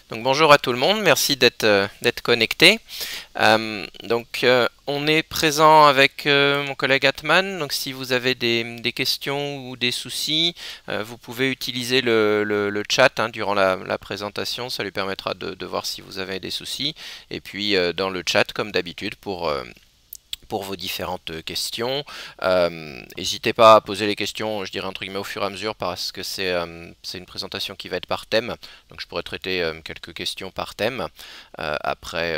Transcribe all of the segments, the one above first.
Donc bonjour à tout le monde, merci d'être connecté. On est présent avec mon collègue Atman. Donc si vous avez des questions ou des soucis, vous pouvez utiliser le chat durant la présentation. Ça lui permettra de voir si vous avez des soucis. Et puis dans le chat, comme d'habitude, pour vos différentes questions. N'hésitez pas à poser les questions, je dirais entre guillemets au fur et à mesure, parce que c'est une présentation qui va être par thème, donc je pourrais traiter quelques questions par thème après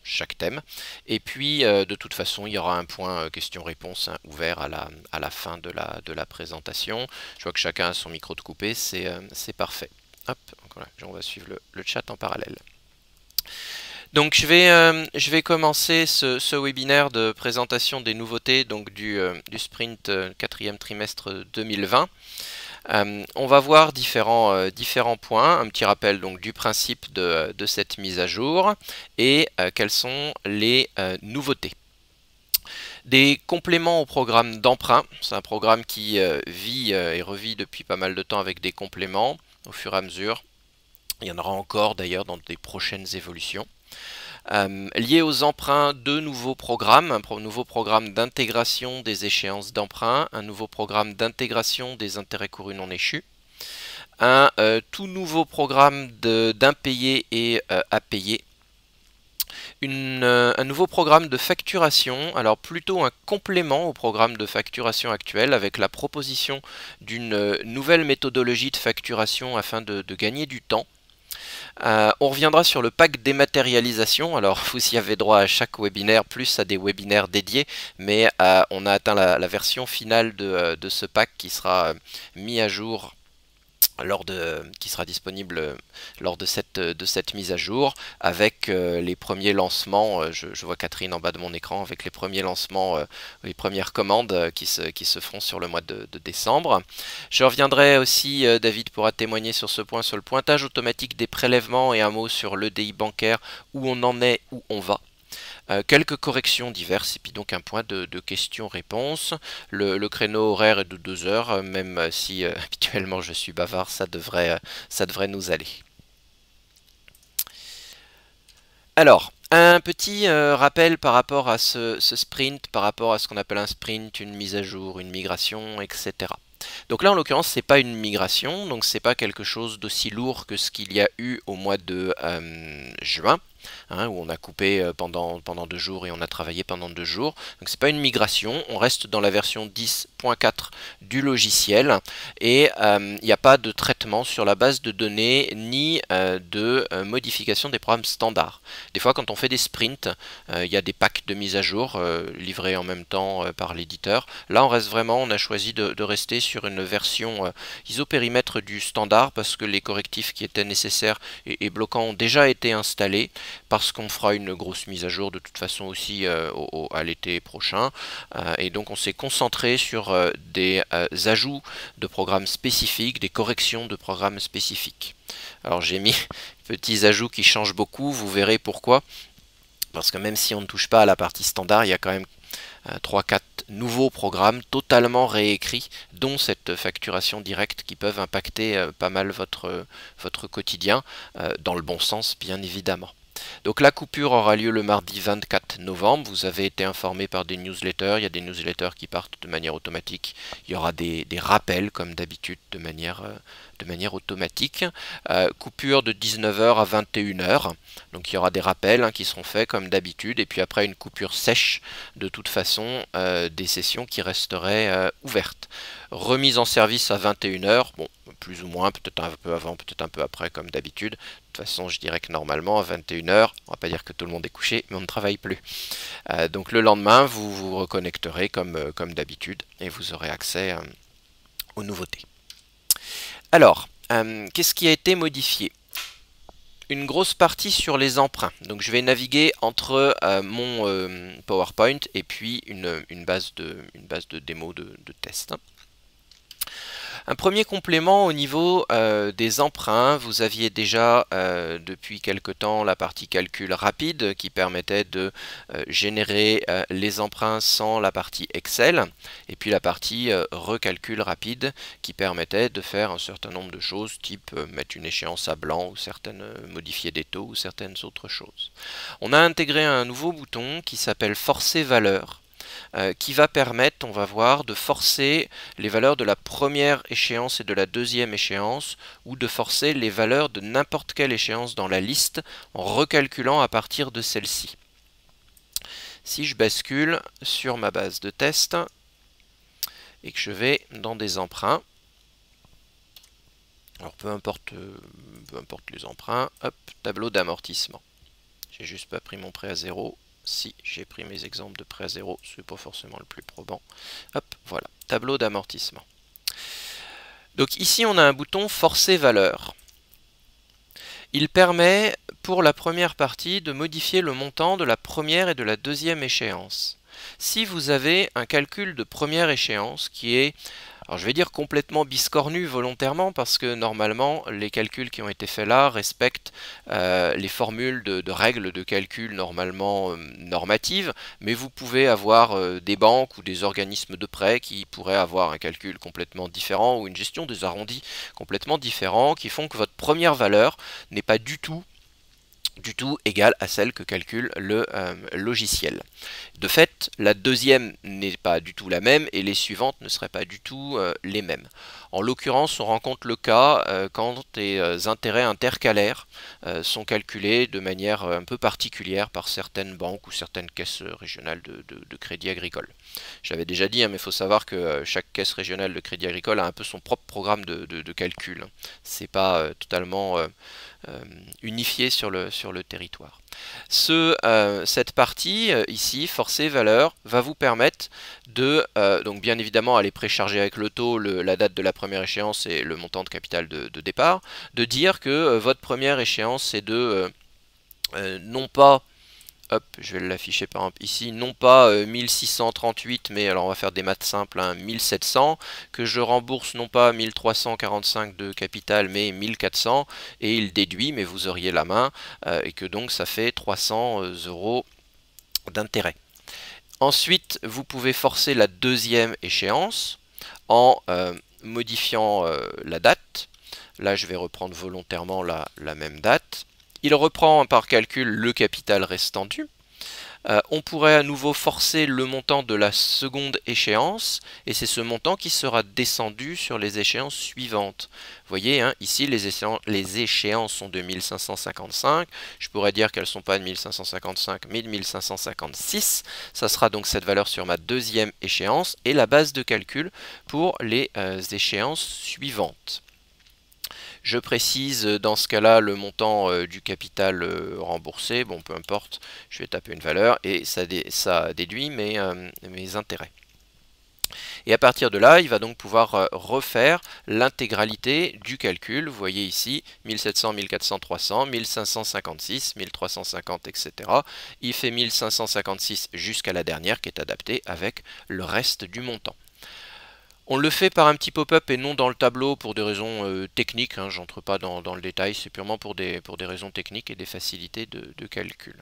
chaque thème. Et puis de toute façon il y aura un point questions-réponses ouvert à la fin de la présentation. Je vois que chacun a son micro de coupé, c'est parfait. Hop, voilà, on va suivre le chat en parallèle. Donc je vais commencer ce webinaire de présentation des nouveautés donc du sprint 4e trimestre 2020. On va voir différents points, un petit rappel donc du principe de cette mise à jour et quelles sont les nouveautés. Des compléments au programme d'emprunt, c'est un programme qui vit et revit depuis pas mal de temps avec des compléments au fur et à mesure. Il y en aura encore d'ailleurs dans des prochaines évolutions. Lié aux emprunts, deux nouveaux programmes, un nouveau programme d'intégration des échéances d'emprunt, un nouveau programme d'intégration des intérêts courus non échus, un tout nouveau programme d'impayé et à payer, un nouveau programme de facturation, alors plutôt un complément au programme de facturation actuel avec la proposition d'une nouvelle méthodologie de facturation afin de gagner du temps. On reviendra sur le pack dématérialisation. Alors vous y avez droit à chaque webinaire, plus à des webinaires dédiés, mais on a atteint la version finale de ce pack qui sera mis à jour qui sera disponible lors de cette mise à jour avec les premiers lancements. Je vois Catherine en bas de mon écran avec les premiers lancements, les premières commandes qui se feront sur le mois de décembre. Je reviendrai aussi, David pourra témoigner sur ce point, sur le pointage automatique des prélèvements et un mot sur l'EDI bancaire, où on en est, où on va. Quelques corrections diverses et puis donc un point de questions-réponses. Le créneau horaire est de 2 heures, même si habituellement je suis bavard, ça devrait nous aller. Alors, un petit rappel par rapport à ce sprint, par rapport à ce qu'on appelle un sprint, une mise à jour, une migration, etc. Donc là, en l'occurrence, c'est pas une migration, donc c'est pas quelque chose d'aussi lourd que ce qu'il y a eu au mois de juin. Où on a coupé pendant 2 jours et on a travaillé pendant 2 jours. Donc c'est pas une migration, on reste dans la version 10.4 du logiciel et il n'y a pas de traitement sur la base de données ni de modification des programmes standards. Des fois quand on fait des sprints, il y a des packs de mise à jour livrés en même temps par l'éditeur. Là on a choisi de rester sur une version isopérimètre du standard parce que les correctifs qui étaient nécessaires et bloquants ont déjà été installés, parce qu'on fera une grosse mise à jour de toute façon aussi à l'été prochain. Et donc on s'est concentré sur des ajouts de programmes spécifiques, des corrections de programmes spécifiques. Alors j'ai mis petits ajouts qui changent beaucoup, vous verrez pourquoi. Parce que même si on ne touche pas à la partie standard, il y a quand même 3-4 nouveaux programmes totalement réécrits, dont cette facturation directe qui peuvent impacter pas mal votre quotidien, dans le bon sens bien évidemment. Donc la coupure aura lieu le mardi 24 novembre, vous avez été informé par des newsletters, il y a des newsletters qui partent de manière automatique, il y aura des rappels comme d'habitude de manière automatique. Coupure de 19h à 21h, donc il y aura des rappels qui seront faits comme d'habitude, et puis après une coupure sèche, de toute façon des sessions qui resteraient ouvertes. Remise en service à 21h, bon, plus ou moins, peut-être un peu avant, peut-être un peu après comme d'habitude. De toute façon, je dirais que normalement, à 21h, on va pas dire que tout le monde est couché, mais on ne travaille plus. Donc le lendemain, vous vous reconnecterez comme d'habitude et vous aurez accès aux nouveautés. Alors, qu'est-ce qui a été modifié? Une grosse partie sur les emprunts. Donc je vais naviguer entre mon PowerPoint et puis une base de démo de test. Un premier complément au niveau des emprunts, vous aviez déjà depuis quelque temps la partie calcul rapide qui permettait de générer les emprunts sans la partie Excel, et puis la partie recalcul rapide qui permettait de faire un certain nombre de choses, type mettre une échéance à blanc ou modifier des taux ou certaines autres choses. On a intégré un nouveau bouton qui s'appelle forcer valeur, qui va permettre, on va voir, de forcer les valeurs de la première échéance et de la deuxième échéance, ou de forcer les valeurs de n'importe quelle échéance dans la liste en recalculant à partir de celle-ci. Si je bascule sur ma base de test et que je vais dans des emprunts, alors peu importe les emprunts, hop, tableau d'amortissement. J'ai juste pas pris mon prêt à zéro. Si j'ai pris mes exemples de prêt à zéro, ce n'est pas forcément le plus probant. Hop, voilà, tableau d'amortissement. Donc ici, on a un bouton forcer valeur. Il permet, pour la première partie, de modifier le montant de la première et de la deuxième échéance. Si vous avez un calcul de première échéance qui est, alors je vais dire complètement biscornu volontairement, parce que normalement les calculs qui ont été faits là respectent les formules de règles de calcul normalement normatives, mais vous pouvez avoir des banques ou des organismes de prêt qui pourraient avoir un calcul complètement différent ou une gestion des arrondis complètement différent, qui font que votre première valeur n'est pas du tout égale à celle que calcule le logiciel. De fait, la deuxième n'est pas du tout la même et les suivantes ne seraient pas du tout les mêmes. En l'occurrence, on rencontre le cas quand des intérêts intercalaires sont calculés de manière un peu particulière par certaines banques ou certaines caisses régionales de crédit agricole. J'avais déjà dit, hein, mais il faut savoir que chaque caisse régionale de crédit agricole a un peu son propre programme de calcul. C'est pas totalement unifié sur le territoire. Cette partie ici, forcer valeur, va vous permettre de, donc bien évidemment aller précharger avec le taux la date de la première échéance et le montant de capital de départ, de dire que votre première échéance c'est de non pas, hop, je vais l'afficher par exemple ici, non pas 1638, mais alors on va faire des maths simples, hein, 1700, que je rembourse non pas 1345 de capital, mais 1400, et il déduit, mais vous auriez la main, et que donc ça fait 300 € d'intérêt. Ensuite, vous pouvez forcer la deuxième échéance en modifiant la date. Là, je vais reprendre volontairement la même date. Il reprend par calcul le capital restant dû. On pourrait à nouveau forcer le montant de la seconde échéance, et c'est ce montant qui sera descendu sur les échéances suivantes. Vous voyez, hein, ici les échéances sont de 1555, je pourrais dire qu'elles ne sont pas de 1555 mais de 1556, ça sera donc cette valeur sur ma deuxième échéance, et la base de calcul pour les échéances suivantes. Je précise dans ce cas-là le montant du capital remboursé, bon peu importe, je vais taper une valeur et ça déduit mes intérêts. Et à partir de là, il va donc pouvoir refaire l'intégralité du calcul. Vous voyez ici 1700, 1400, 300, 1556, 1350, etc. Il fait 1556 jusqu'à la dernière qui est adaptée avec le reste du montant. On le fait par un petit pop-up et non dans le tableau pour des raisons techniques, hein, j'entre pas dans le détail, c'est purement pour des raisons techniques et des facilités de calcul.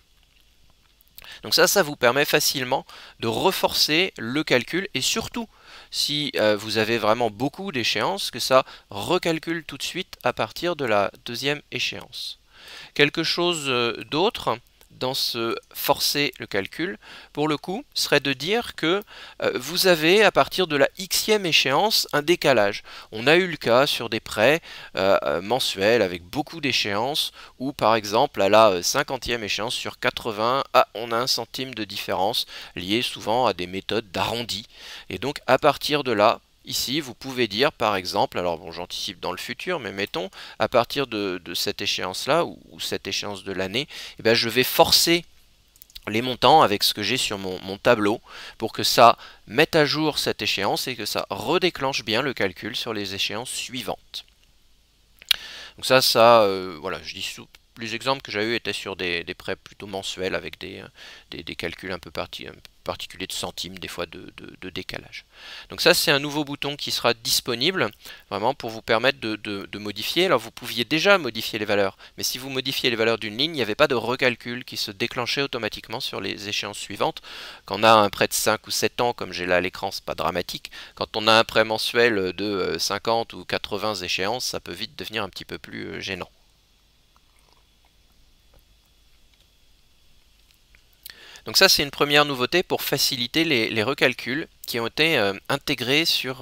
Donc ça vous permet facilement de reforcer le calcul, et surtout si vous avez vraiment beaucoup d'échéances, que ça recalcule tout de suite à partir de la deuxième échéance. Quelque chose d'autre dans ce forcer le calcul, pour le coup, serait de dire que vous avez à partir de la xème échéance un décalage. On a eu le cas sur des prêts mensuels avec beaucoup d'échéances, où par exemple à la 50e échéance sur 80, on a 1 centime de différence liée souvent à des méthodes d'arrondi. Et donc à partir de là, ici, vous pouvez dire, par exemple, alors bon, j'anticipe dans le futur, mais mettons, à partir de cette échéance-là, ou cette échéance de l'année, eh bien, je vais forcer les montants avec ce que j'ai sur mon tableau, pour que ça mette à jour cette échéance et que ça redéclenche bien le calcul sur les échéances suivantes. Donc ça voilà, je dis les exemples que j'avais eu étaient sur des prêts plutôt mensuels avec des calculs un peu particuliers de centimes, des fois de décalage. Donc ça, c'est un nouveau bouton qui sera disponible vraiment pour vous permettre de modifier. Alors vous pouviez déjà modifier les valeurs, mais si vous modifiez les valeurs d'une ligne, il n'y avait pas de recalcul qui se déclenchait automatiquement sur les échéances suivantes. Quand on a un prêt de 5 ou 7 ans, comme j'ai là à l'écran, c'est pas dramatique. Quand on a un prêt mensuel de 50 ou 80 échéances, ça peut vite devenir un petit peu plus gênant. Donc ça, c'est une première nouveauté pour faciliter les recalculs qui ont été intégrés sur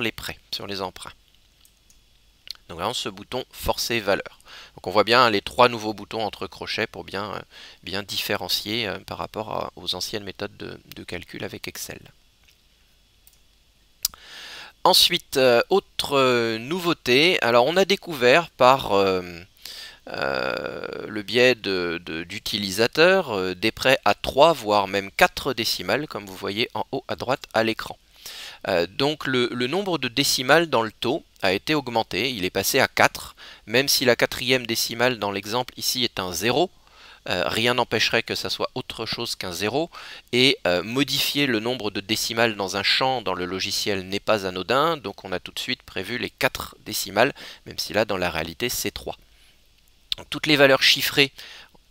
les prêts, sur les emprunts. Donc vraiment ce bouton forcer valeur. Donc on voit bien les trois nouveaux boutons entre crochets pour bien différencier par rapport aux anciennes méthodes de calcul avec Excel. Ensuite, autre nouveauté, alors on a découvert par le biais d'utilisateurs des prêts à 3 voire même 4 décimales comme vous voyez en haut à droite à l'écran. Donc le nombre de décimales dans le taux a été augmenté, il est passé à 4, même si la quatrième décimale dans l'exemple ici est un 0, rien n'empêcherait que ça soit autre chose qu'un 0, et modifier le nombre de décimales dans un champ dans le logiciel n'est pas anodin, donc on a tout de suite prévu les 4 décimales, même si là dans la réalité c'est 3. Donc, toutes les valeurs chiffrées,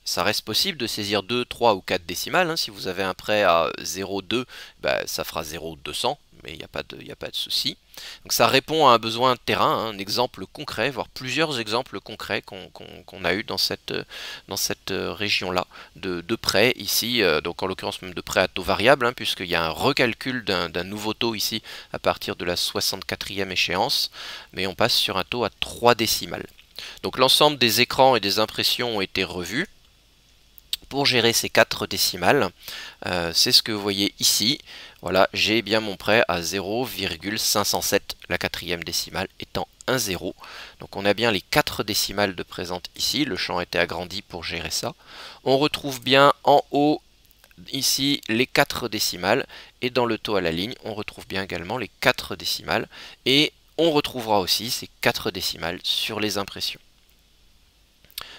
ça reste possible de saisir 2, 3 ou 4 décimales. Hein. Si vous avez un prêt à 0,2, ça fera 0,200, mais il n'y a pas de souci. Donc ça répond à un besoin de terrain, hein, un exemple concret, voire plusieurs exemples concrets qu'on a eu dans cette région-là de prêts ici, donc en l'occurrence même de prêts à taux variable, hein, puisqu'il y a un recalcul d'un nouveau taux ici à partir de la 64e échéance, mais on passe sur un taux à 3 décimales. Donc l'ensemble des écrans et des impressions ont été revus pour gérer ces 4 décimales. C'est ce que vous voyez ici. Voilà, j'ai bien mon prêt à 0,507, la quatrième décimale étant un 0. Donc on a bien les 4 décimales de présentes ici. Le champ a été agrandi pour gérer ça. On retrouve bien en haut ici les 4 décimales et dans le taux à la ligne, on retrouve bien également les 4 décimales et on retrouvera aussi ces 4 décimales sur les impressions.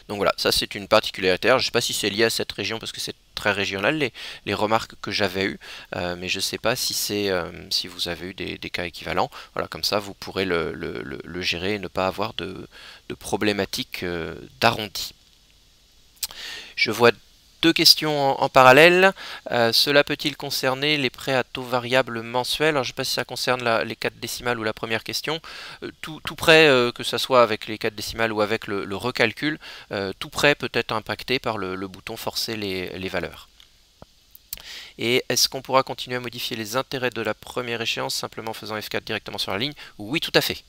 Donc voilà, ça c'est une particularité. Je ne sais pas si c'est lié à cette région parce que c'est très régional les remarques que j'avais eues, mais je ne sais pas si si vous avez eu des cas équivalents. Voilà, comme ça vous pourrez le gérer et ne pas avoir de problématiques d'arrondi. Je vois deux questions en parallèle. Cela peut-il concerner les prêts à taux variable mensuels? Alors, je ne sais pas si ça concerne les 4 décimales ou la première question. Tout prêt, que ce soit avec les 4 décimales ou avec le recalcul, tout prêt peut être impacté par le bouton forcer les valeurs. Et est-ce qu'on pourra continuer à modifier les intérêts de la première échéance simplement en faisant F4 directement sur la ligne? Oui, tout à fait.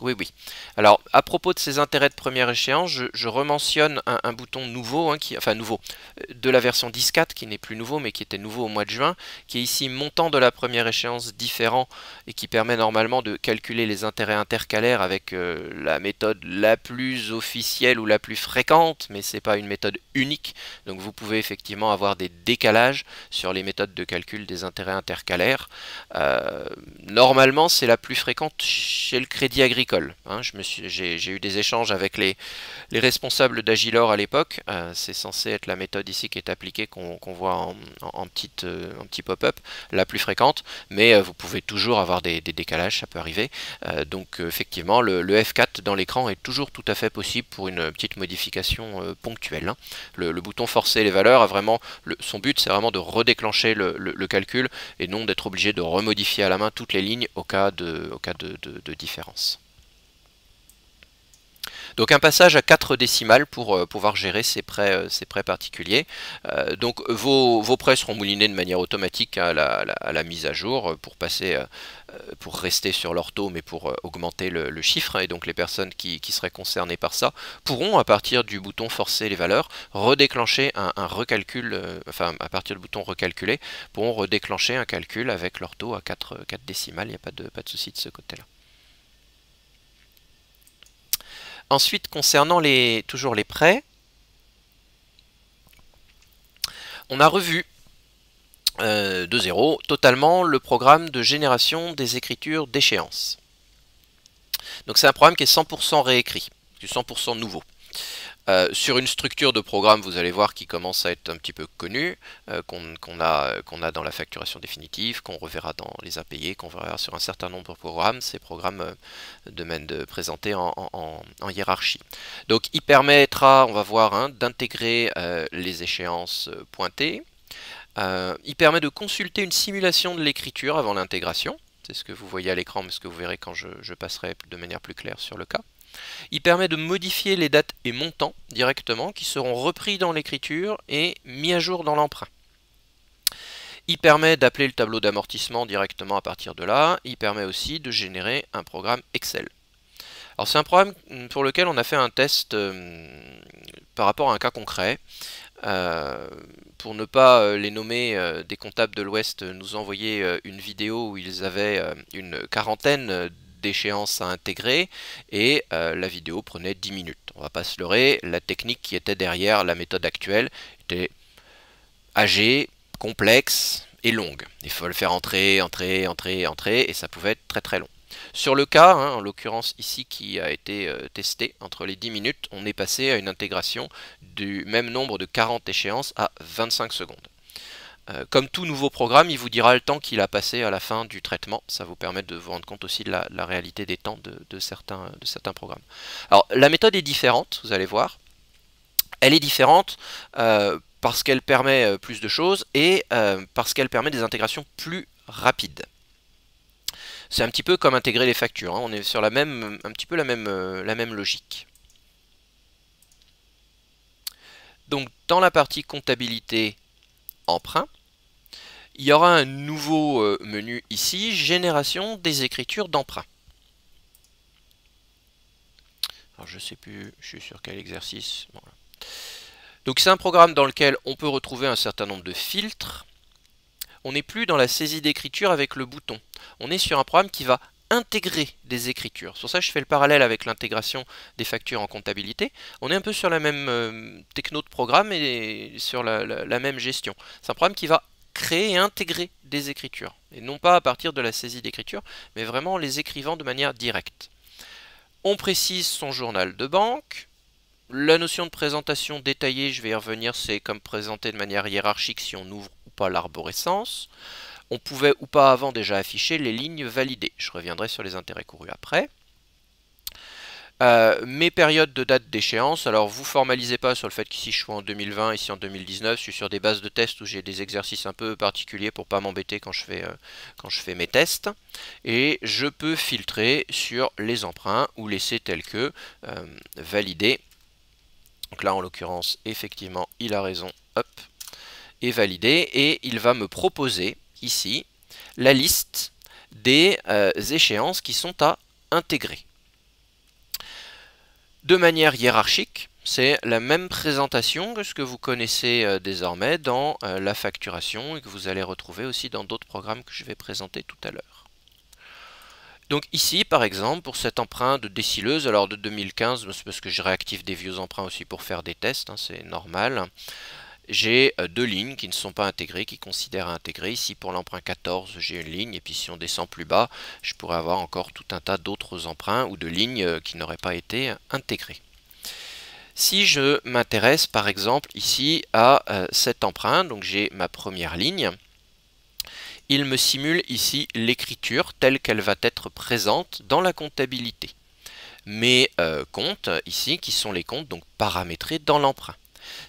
Oui, oui. Alors, à propos de ces intérêts de première échéance, je rementionne un bouton nouveau, hein, enfin nouveau, de la version 10.4, qui n'est plus nouveau, mais qui était nouveau au mois de juin, qui est ici montant de la première échéance différent, et qui permet normalement de calculer les intérêts intercalaires avec la méthode la plus officielle ou la plus fréquente, mais ce n'est pas une méthode unique, donc vous pouvez effectivement avoir des décalages sur les méthodes de calcul des intérêts intercalaires. Normalement, c'est la plus fréquente chez le Crédit Agricole. Hein, j'ai eu des échanges avec les responsables d'Agilor à l'époque. C'est censé être la méthode ici qui est appliquée, qu'on voit en petit pop-up, la plus fréquente, mais vous pouvez toujours avoir des décalages, ça peut arriver. Donc effectivement, le F4 dans l'écran est toujours tout à fait possible pour une petite modification ponctuelle. Hein. Le bouton forcer les valeurs a vraiment, son but c'est vraiment de redéclencher le calcul et non d'être obligé de remodifier à la main toutes les lignes au cas de différence. Donc un passage à 4 décimales pour pouvoir gérer ces prêts particuliers. Donc vos prêts seront moulinés de manière automatique à la mise à jour pour rester sur leur taux mais pour augmenter le chiffre. Et donc les personnes qui seraient concernées par ça pourront à partir du bouton forcer les valeurs redéclencher un recalcul, enfin à partir du bouton recalculer, pourront redéclencher un calcul avec leur taux à 4 décimales. Il n'y a pas de souci de ce côté-là. Ensuite, concernant toujours les prêts, on a revu de zéro totalement le programme de génération des écritures d'échéance. Donc c'est un programme qui est 100% réécrit, 100% nouveau. Sur une structure de programme, vous allez voir qui commence à être un petit peu connue, qu'on a dans la facturation définitive, qu'on reverra dans les impayés, qu'on verra sur un certain nombre de programmes. Ces programmes présentés en hiérarchie. Donc il permettra, on va voir, hein, d'intégrer les échéances pointées. Il permet de consulter une simulation de l'écriture avant l'intégration. C'est ce que vous voyez à l'écran, mais ce que vous verrez quand je passerai de manière plus claire sur le cas. Il permet de modifier les dates et montants directement, qui seront repris dans l'écriture et mis à jour dans l'emprunt. Il permet d'appeler le tableau d'amortissement directement à partir de là. Il permet aussi de générer un programme Excel. Alors c'est un programme pour lequel on a fait un test par rapport à un cas concret. Pour ne pas les nommer, des comptables de l'Ouest nous envoyaient une vidéo où ils avaient une quarantaine d'échéances à intégrer et la vidéo prenait 10 minutes. On va pas se leurrer, la technique qui était derrière la méthode actuelle était âgée, complexe et longue. Il faut le faire entrer, et ça pouvait être très très long. Sur le cas, hein, en l'occurrence ici qui a été testé, entre les 10 minutes, on est passé à une intégration du même nombre de 40 échéances à 25 secondes. Comme tout nouveau programme, il vous dira le temps qu'il a passé à la fin du traitement. Ça vous permet de vous rendre compte aussi de la réalité des temps de certains programmes. Alors la méthode est différente, vous allez voir. Elle est différente parce qu'elle permet plus de choses et parce qu'elle permet des intégrations plus rapides. C'est un petit peu comme intégrer les factures, hein. On est sur un petit peu la même logique. Donc dans la partie comptabilité emprunt, il y aura un nouveau menu ici, génération des écritures d'emprunt. Alors je ne sais plus, je suis sur quel exercice. Voilà. Donc c'est un programme dans lequel on peut retrouver un certain nombre de filtres. On n'est plus dans la saisie d'écriture avec le bouton. On est sur un programme qui va intégrer des écritures. Sur ça, je fais le parallèle avec l'intégration des factures en comptabilité. On est un peu sur la même techno de programme et sur la même gestion. C'est un programme qui va créer et intégrer des écritures. Et non pas à partir de la saisie d'écriture, mais vraiment en les écrivant de manière directe. On précise son journal de banque. La notion de présentation détaillée, je vais y revenir, c'est comme présenter de manière hiérarchique si on ouvre ou pas l'arborescence. On pouvait ou pas avant déjà afficher les lignes validées. Je reviendrai sur les intérêts courus après. Mes périodes de date d'échéance, alors vous formalisez pas sur le fait qu'ici je suis en 2020, ici en 2019, je suis sur des bases de tests où j'ai des exercices un peu particuliers pour pas m'embêter quand je fais mes tests. Et je peux filtrer sur les emprunts ou laisser tel que valider. Donc là en l'occurrence effectivement il a raison, hop, et validé, et il va me proposer ici la liste des échéances qui sont à intégrer. De manière hiérarchique, c'est la même présentation que ce que vous connaissez désormais dans la facturation et que vous allez retrouver aussi dans d'autres programmes que je vais présenter tout à l'heure. Donc ici, par exemple, pour cet emprunt de décileuse, alors de 2015, c'est parce que je réactive des vieux emprunts aussi pour faire des tests, hein, c'est normal. J'ai deux lignes qui ne sont pas intégrées, qui considèrent à intégrer. Ici, pour l'emprunt 14, j'ai une ligne, et puis si on descend plus bas, je pourrais avoir encore tout un tas d'autres emprunts ou de lignes qui n'auraient pas été intégrées. Si je m'intéresse, par exemple, ici à cet emprunt, donc j'ai ma première ligne, il me simule ici l'écriture telle qu'elle va être présente dans la comptabilité. Mes comptes ici, qui sont les comptes donc paramétrés dans l'emprunt.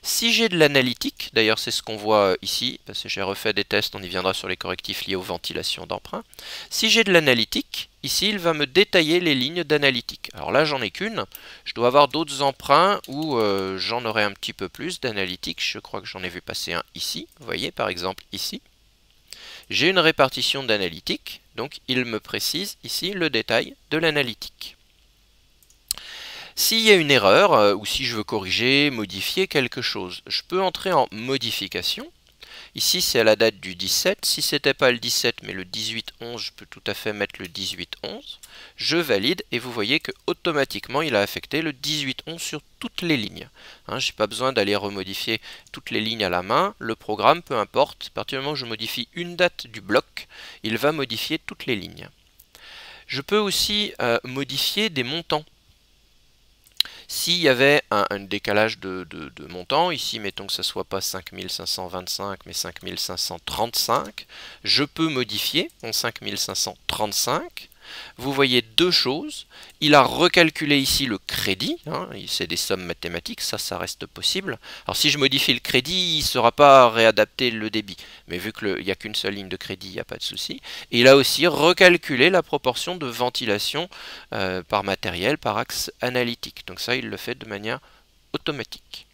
Si j'ai de l'analytique, d'ailleurs c'est ce qu'on voit ici, parce que j'ai refait des tests, on y viendra sur les correctifs liés aux ventilations d'emprunt. Si j'ai de l'analytique, ici il va me détailler les lignes d'analytique. Alors là j'en ai qu'une, je dois avoir d'autres emprunts où j'en aurai un petit peu plus d'analytique, je crois que j'en ai vu passer un ici, vous voyez par exemple ici. J'ai une répartition d'analytique, donc il me précise ici le détail de l'analytique. S'il y a une erreur, ou si je veux corriger, modifier quelque chose, je peux entrer en modification. Ici, c'est à la date du 17. Si ce n'était pas le 17, mais le 18-11, je peux tout à fait mettre le 18-11. Je valide, et vous voyez que automatiquement, il a affecté le 18-11 sur toutes les lignes. Hein, je n'ai pas besoin d'aller remodifier toutes les lignes à la main. Le programme, peu importe, à partir du moment où je modifie une date du bloc, il va modifier toutes les lignes. Je peux aussi modifier des montants. s'il y avait un décalage de montant, ici mettons que ça soit pas 5525 mais 5535, je peux modifier mon 5535. Vous voyez deux choses. Il a recalculé ici le crédit, hein, c'est des sommes mathématiques, ça reste possible. Alors si je modifie le crédit, il ne sera pas réadapté le débit, mais vu qu'il n'y a qu'une seule ligne de crédit, il n'y a pas de souci. Et il a aussi recalculé la proportion de ventilation par matériel, par axe analytique. Donc ça, il le fait de manière automatique.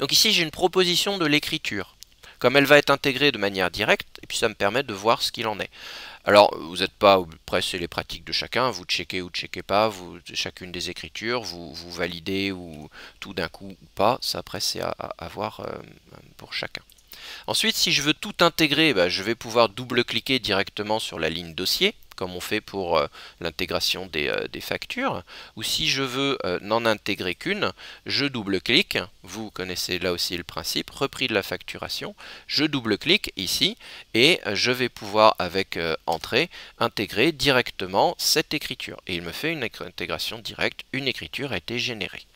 Donc ici, j'ai une proposition de l'écriture. Comme elle va être intégrée de manière directe, et puis ça me permet de voir ce qu'il en est. Alors, vous n'êtes pas, après c'est les pratiques de chacun, vous checkez ou checkez pas, chacune des écritures, vous validez ou tout d'un coup ou pas, ça après c'est à voir pour chacun. Ensuite, si je veux tout intégrer, je vais pouvoir double-cliquer directement sur la ligne dossier, comme on fait pour l'intégration des factures. Ou si je veux n'en intégrer qu'une, je double-clique. Vous connaissez là aussi le principe, repris de la facturation. Je double-clique ici et je vais pouvoir, avec Entrée, intégrer directement cette écriture. Et il me fait une intégration directe. Une écriture a été générée.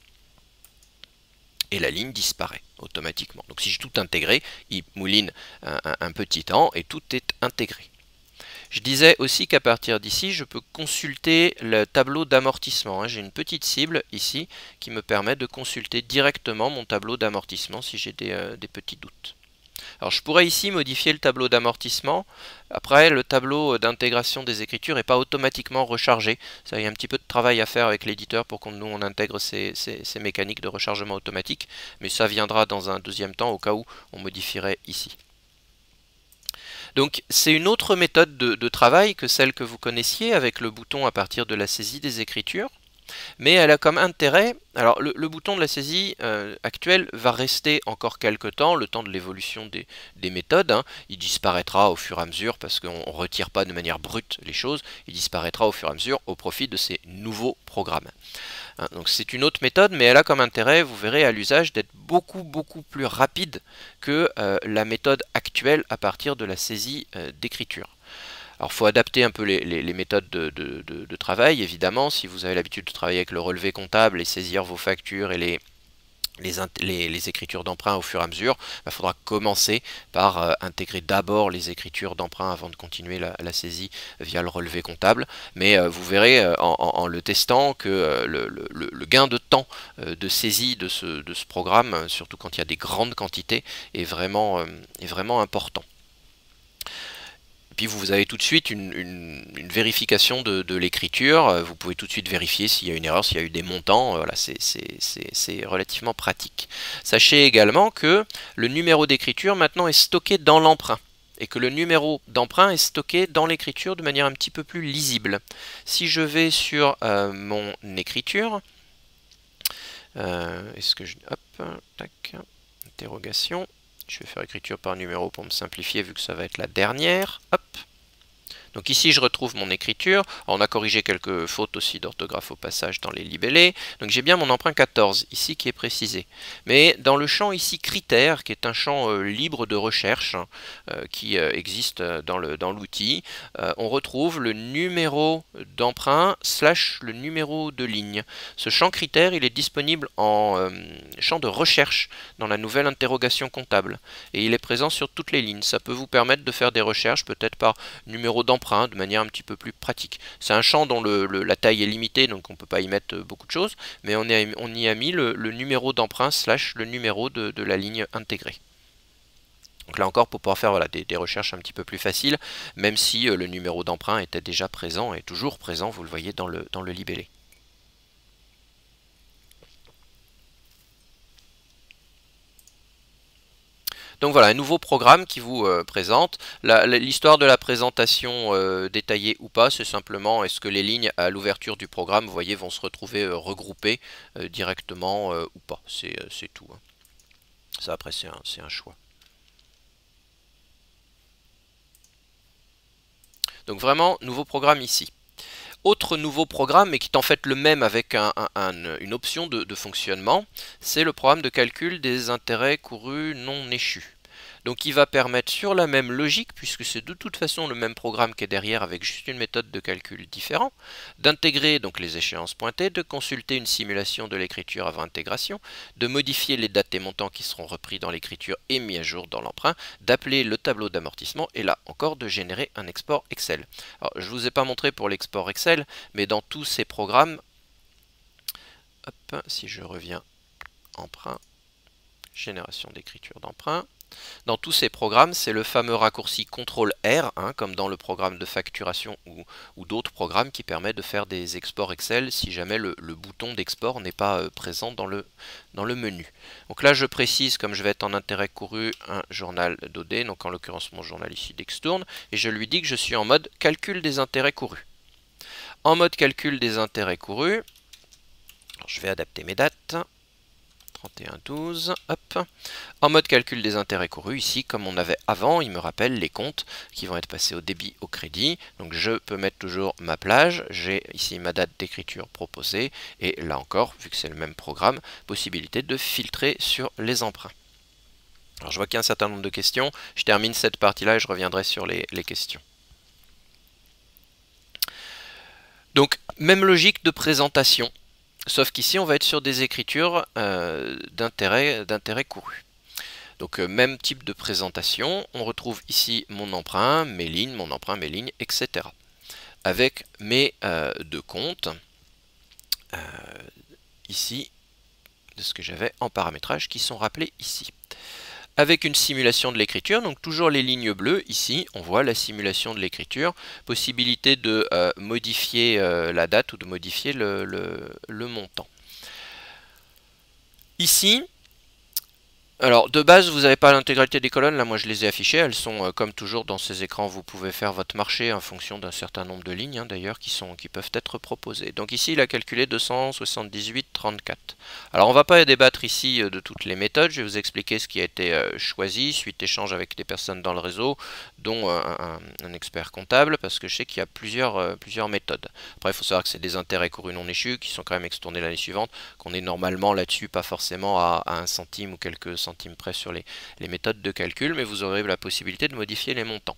Et la ligne disparaît automatiquement. Donc si je tout intégré, il mouline un petit temps et tout est intégré. Je disais aussi qu'à partir d'ici, je peux consulter le tableau d'amortissement. J'ai une petite cible ici qui me permet de consulter directement mon tableau d'amortissement si j'ai des petits doutes. Alors je pourrais ici modifier le tableau d'amortissement. Après, le tableau d'intégration des écritures n'est pas automatiquement rechargé. Ça, il y a un petit peu de travail à faire avec l'éditeur pour que nous on intègre ces mécaniques de rechargement automatique. Mais ça viendra dans un deuxième temps au cas où on modifierait ici. Donc c'est une autre méthode de travail que celle que vous connaissiez avec le bouton à partir de la saisie des écritures. Mais elle a comme intérêt, alors le bouton de la saisie actuelle va rester encore quelques temps, le temps de l'évolution des méthodes. Il disparaîtra au fur et à mesure parce qu'on ne retire pas de manière brute les choses, il disparaîtra au fur et à mesure au profit de ces nouveaux programmes. Donc c'est une autre méthode, mais elle a comme intérêt, vous verrez à l'usage, d'être beaucoup plus rapide que la méthode actuelle à partir de la saisie d'écriture. Alors il faut adapter un peu les méthodes de travail, évidemment. Si vous avez l'habitude de travailler avec le relevé comptable et saisir vos factures et les écritures d'emprunt au fur et à mesure, il faudra commencer par intégrer d'abord les écritures d'emprunt avant de continuer la saisie via le relevé comptable. Mais vous verrez en le testant que le gain de temps de saisie de ce programme, surtout quand il y a des grandes quantités, est vraiment important. Puis vous avez tout de suite une vérification de l'écriture, vous pouvez tout de suite vérifier s'il y a une erreur, s'il y a eu des montants, voilà, c'est relativement pratique. Sachez également que le numéro d'écriture maintenant est stocké dans l'emprunt, et que le numéro d'emprunt est stocké dans l'écriture de manière un petit peu plus lisible. Si je vais sur mon écriture, est-ce que je... Hop, tac, interrogation. Je vais faire écriture par numéro pour me simplifier vu que ça va être la dernière. Hop. Donc ici je retrouve mon écriture. On a corrigé quelques fautes aussi d'orthographe au passage dans les libellés. Donc j'ai bien mon emprunt 14 ici qui est précisé. Mais dans le champ ici critères, qui est un champ libre de recherche qui existe dans l'outil, on retrouve le numéro d'emprunt / le numéro de ligne. Ce champ critères il est disponible en champ de recherche dans la nouvelle interrogation comptable. Et il est présent sur toutes les lignes. Ça peut vous permettre de faire des recherches peut-être par numéro d'emprunt de manière un petit peu plus pratique. C'est un champ dont la taille est limitée, donc on ne peut pas y mettre beaucoup de choses, mais on y a mis le numéro d'emprunt / le numéro de la ligne intégrée. Donc là encore, pour pouvoir faire voilà, des recherches un petit peu plus faciles, même si le numéro d'emprunt était déjà présent, et toujours présent, vous le voyez dans le libellé. Donc voilà, un nouveau programme qui vous présente. L'histoire de la présentation détaillée ou pas, c'est simplement est-ce que les lignes à l'ouverture du programme, vous voyez, vont se retrouver regroupées directement ou pas. C'est tout. Ça après, c'est un choix. Donc vraiment, nouveau programme ici. Autre nouveau programme, mais qui est en fait le même avec une option de fonctionnement, c'est le programme de calcul des intérêts courus non échus. Donc il va permettre sur la même logique, puisque c'est de toute façon le même programme qui est derrière avec juste une méthode de calcul différente, d'intégrer donc les échéances pointées, de consulter une simulation de l'écriture avant intégration, de modifier les dates et montants qui seront repris dans l'écriture et mis à jour dans l'emprunt, d'appeler le tableau d'amortissement et là encore de générer un export Excel. Alors, je ne vous ai pas montré pour l'export Excel, mais dans tous ces programmes, hop, si je reviens emprunt, génération d'écriture d'emprunt, dans tous ces programmes, c'est le fameux raccourci CTRL-R, hein, comme dans le programme de facturation ou d'autres programmes qui permettent de faire des exports Excel si jamais le bouton d'export n'est pas présent dans le menu. Donc là, je précise, comme je vais être en intérêt couru, un journal d'OD, donc en l'occurrence mon journal ici d'Extourne, et je lui dis que je suis en mode calcul des intérêts courus. En mode calcul des intérêts courus, alors je vais adapter mes dates. 31-12, hop. En mode calcul des intérêts courus, ici, comme on avait avant, il me rappelle les comptes qui vont être passés au débit, au crédit. Donc je peux mettre toujours ma plage, j'ai ici ma date d'écriture proposée, et là encore, vu que c'est le même programme, possibilité de filtrer sur les emprunts. Alors je vois qu'il y a un certain nombre de questions, je termine cette partie-là et je reviendrai sur les questions. Donc, même logique de présentation. Sauf qu'ici, on va être sur des écritures d'intérêt couru. Donc, même type de présentation. On retrouve ici mon emprunt, mes lignes, etc. Avec mes deux comptes, ici, de ce que j'avais en paramétrage, qui sont rappelés ici. Avec une simulation de l'écriture, donc toujours les lignes bleues, ici, on voit la simulation de l'écriture, possibilité de modifier la date ou de modifier le montant. Ici, alors de base, vous n'avez pas l'intégralité des colonnes, là moi je les ai affichées, elles sont comme toujours dans ces écrans, vous pouvez faire votre marché en fonction d'un certain nombre de lignes, hein, d'ailleurs, qui peuvent être proposées. Donc ici, il a calculé 278,34. Alors on ne va pas débattre ici de toutes les méthodes, je vais vous expliquer ce qui a été choisi, suite échange avec des personnes dans le réseau, dont un expert comptable, parce que je sais qu'il y a plusieurs méthodes. Après, il faut savoir que c'est des intérêts courus non échus, qui sont quand même extournés l'année suivante, qu'on est normalement là-dessus, pas forcément à 1 centime ou quelques centimes près sur les méthodes de calcul, mais vous aurez la possibilité de modifier les montants.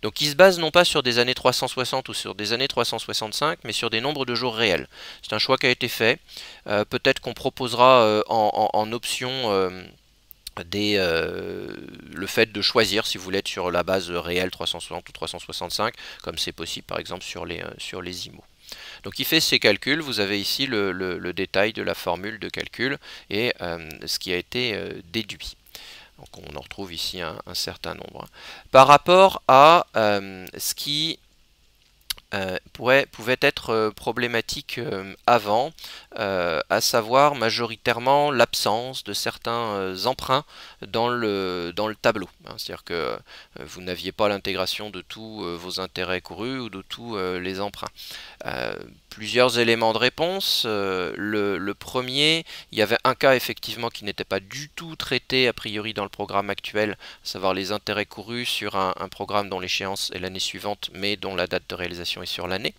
Donc il se base non pas sur des années 360 ou sur des années 365, mais sur des nombres de jours réels. C'est un choix qui a été fait. Peut-être qu'on proposera en option le fait de choisir si vous voulez être sur la base réelle 360 ou 365, comme c'est possible par exemple sur les IMO. Donc il fait ses calculs, vous avez ici le détail de la formule de calcul et ce qui a été déduit. Donc on en retrouve ici un certain nombre. Par rapport à ce qui pouvait être problématique avant, à savoir majoritairement l'absence de certains emprunts dans le tableau. Hein, c'est-à-dire que vous n'aviez pas l'intégration de tous vos intérêts courus ou de tous les emprunts. Plusieurs éléments de réponse. Le premier, il y avait un cas effectivement qui n'était pas du tout traité a priori dans le programme actuel, à savoir les intérêts courus sur un programme dont l'échéance est l'année suivante, mais dont la date de réalisation est sur l'année.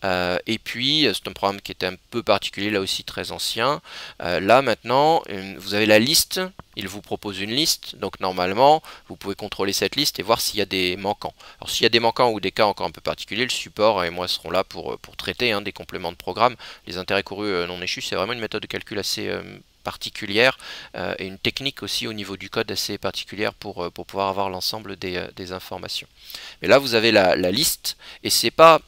Et puis, c'est un programme qui était un peu particulier, là aussi très ancien. Là maintenant, vous avez la liste, il vous propose une liste, donc normalement, vous pouvez contrôler cette liste et voir s'il y a des manquants. Alors s'il y a des manquants ou des cas encore un peu particuliers, le support et moi seront là pour traiter des compléments de programme. Les intérêts courus non échus, c'est vraiment une méthode de calcul assez particulière et une technique aussi au niveau du code assez particulière pour pouvoir avoir l'ensemble des informations. Mais là, vous avez la liste et c'est pas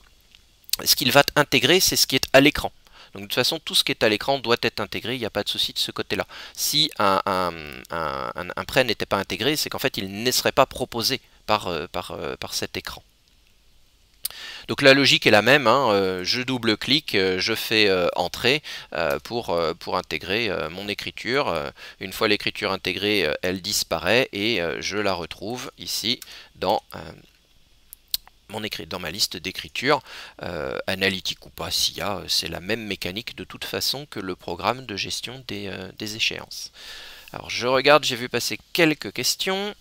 ce qu'il va intégrer, c'est ce qui est à l'écran. Donc de toute façon, tout ce qui est à l'écran doit être intégré, il n'y a pas de souci de ce côté-là. Si un prêt n'était pas intégré, c'est qu'en fait, il ne serait pas proposé par cet écran. Donc la logique est la même, hein, je double-clique, je fais entrer pour intégrer mon écriture. Une fois l'écriture intégrée, elle disparaît et je la retrouve ici dans dans ma liste d'écriture, analytique ou pas, SIA, c'est la même mécanique de toute façon que le programme de gestion des échéances. Alors je regarde, j'ai vu passer quelques questions.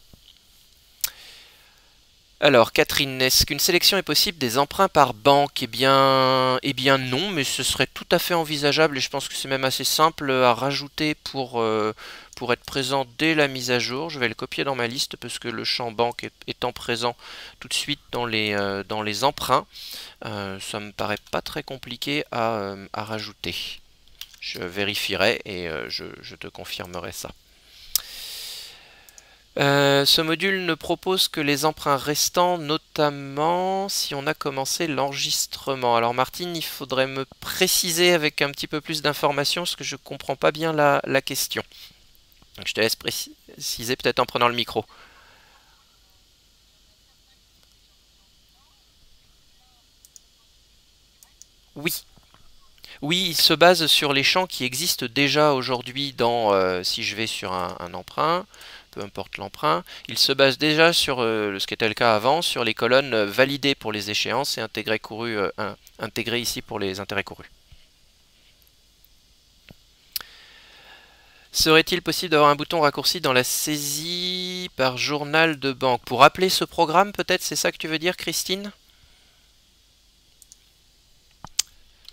Alors Catherine, est-ce qu'une sélection est possible des emprunts par banque? Eh bien non, mais ce serait tout à fait envisageable et je pense que c'est même assez simple à rajouter pour pour être présent dès la mise à jour. Je vais le copier dans ma liste parce que le champ banque étant présent tout de suite dans les emprunts, ça me paraît pas très compliqué à rajouter. Je vérifierai et je te confirmerai ça. Ce module ne propose que les emprunts restants, notamment si on a commencé l'enregistrement. Alors Martine, il faudrait me préciser avec un petit peu plus d'informations parce que je comprends pas bien la question. Donc je te laisse préciser peut-être en prenant le micro. Oui. Oui, il se base sur les champs qui existent déjà aujourd'hui dans, si je vais sur un emprunt, peu importe l'emprunt, il se base déjà sur ce qui était le cas avant, sur les colonnes validées pour les échéances et intégrées ici pour les intérêts courus. Serait-il possible d'avoir un bouton raccourci dans la saisie par journal de banque? Pour appeler ce programme, peut-être, c'est ça que tu veux dire, Christine?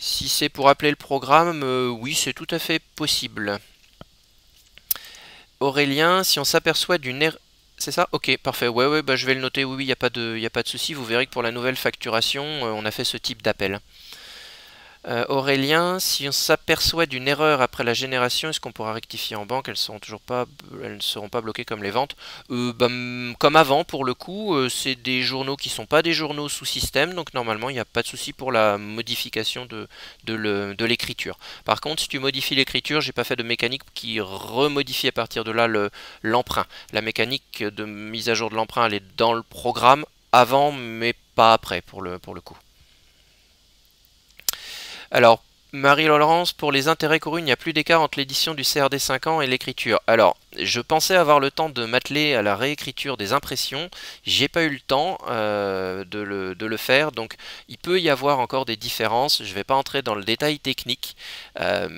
Si c'est pour appeler le programme, oui, c'est tout à fait possible. Aurélien, si on s'aperçoit d'une erreur... C'est ça? Ok, parfait. Ouais, bah, je vais le noter. Oui, il n'y a pas de souci. Vous verrez que pour la nouvelle facturation, on a fait ce type d'appel. Aurélien, si on s'aperçoit d'une erreur après la génération, est-ce qu'on pourra rectifier en banque? Elles ne seront pas bloquées comme les ventes. Comme avant, pour le coup, c'est des journaux qui ne sont pas des journaux sous système, donc normalement il n'y a pas de souci pour la modification de l'écriture. Par contre, si tu modifies l'écriture, j'ai pas fait de mécanique qui remodifie à partir de là l'emprunt. La mécanique de mise à jour de l'emprunt, elle est dans le programme avant, mais pas après pour le coup. Alors, Marie-Laurence, pour les intérêts courus, il n'y a plus d'écart entre l'édition du CRD 5 ans et l'écriture. Alors, je pensais avoir le temps de m'atteler à la réécriture des impressions. J'ai pas eu le temps de le faire, donc il peut y avoir encore des différences. Je ne vais pas entrer dans le détail technique,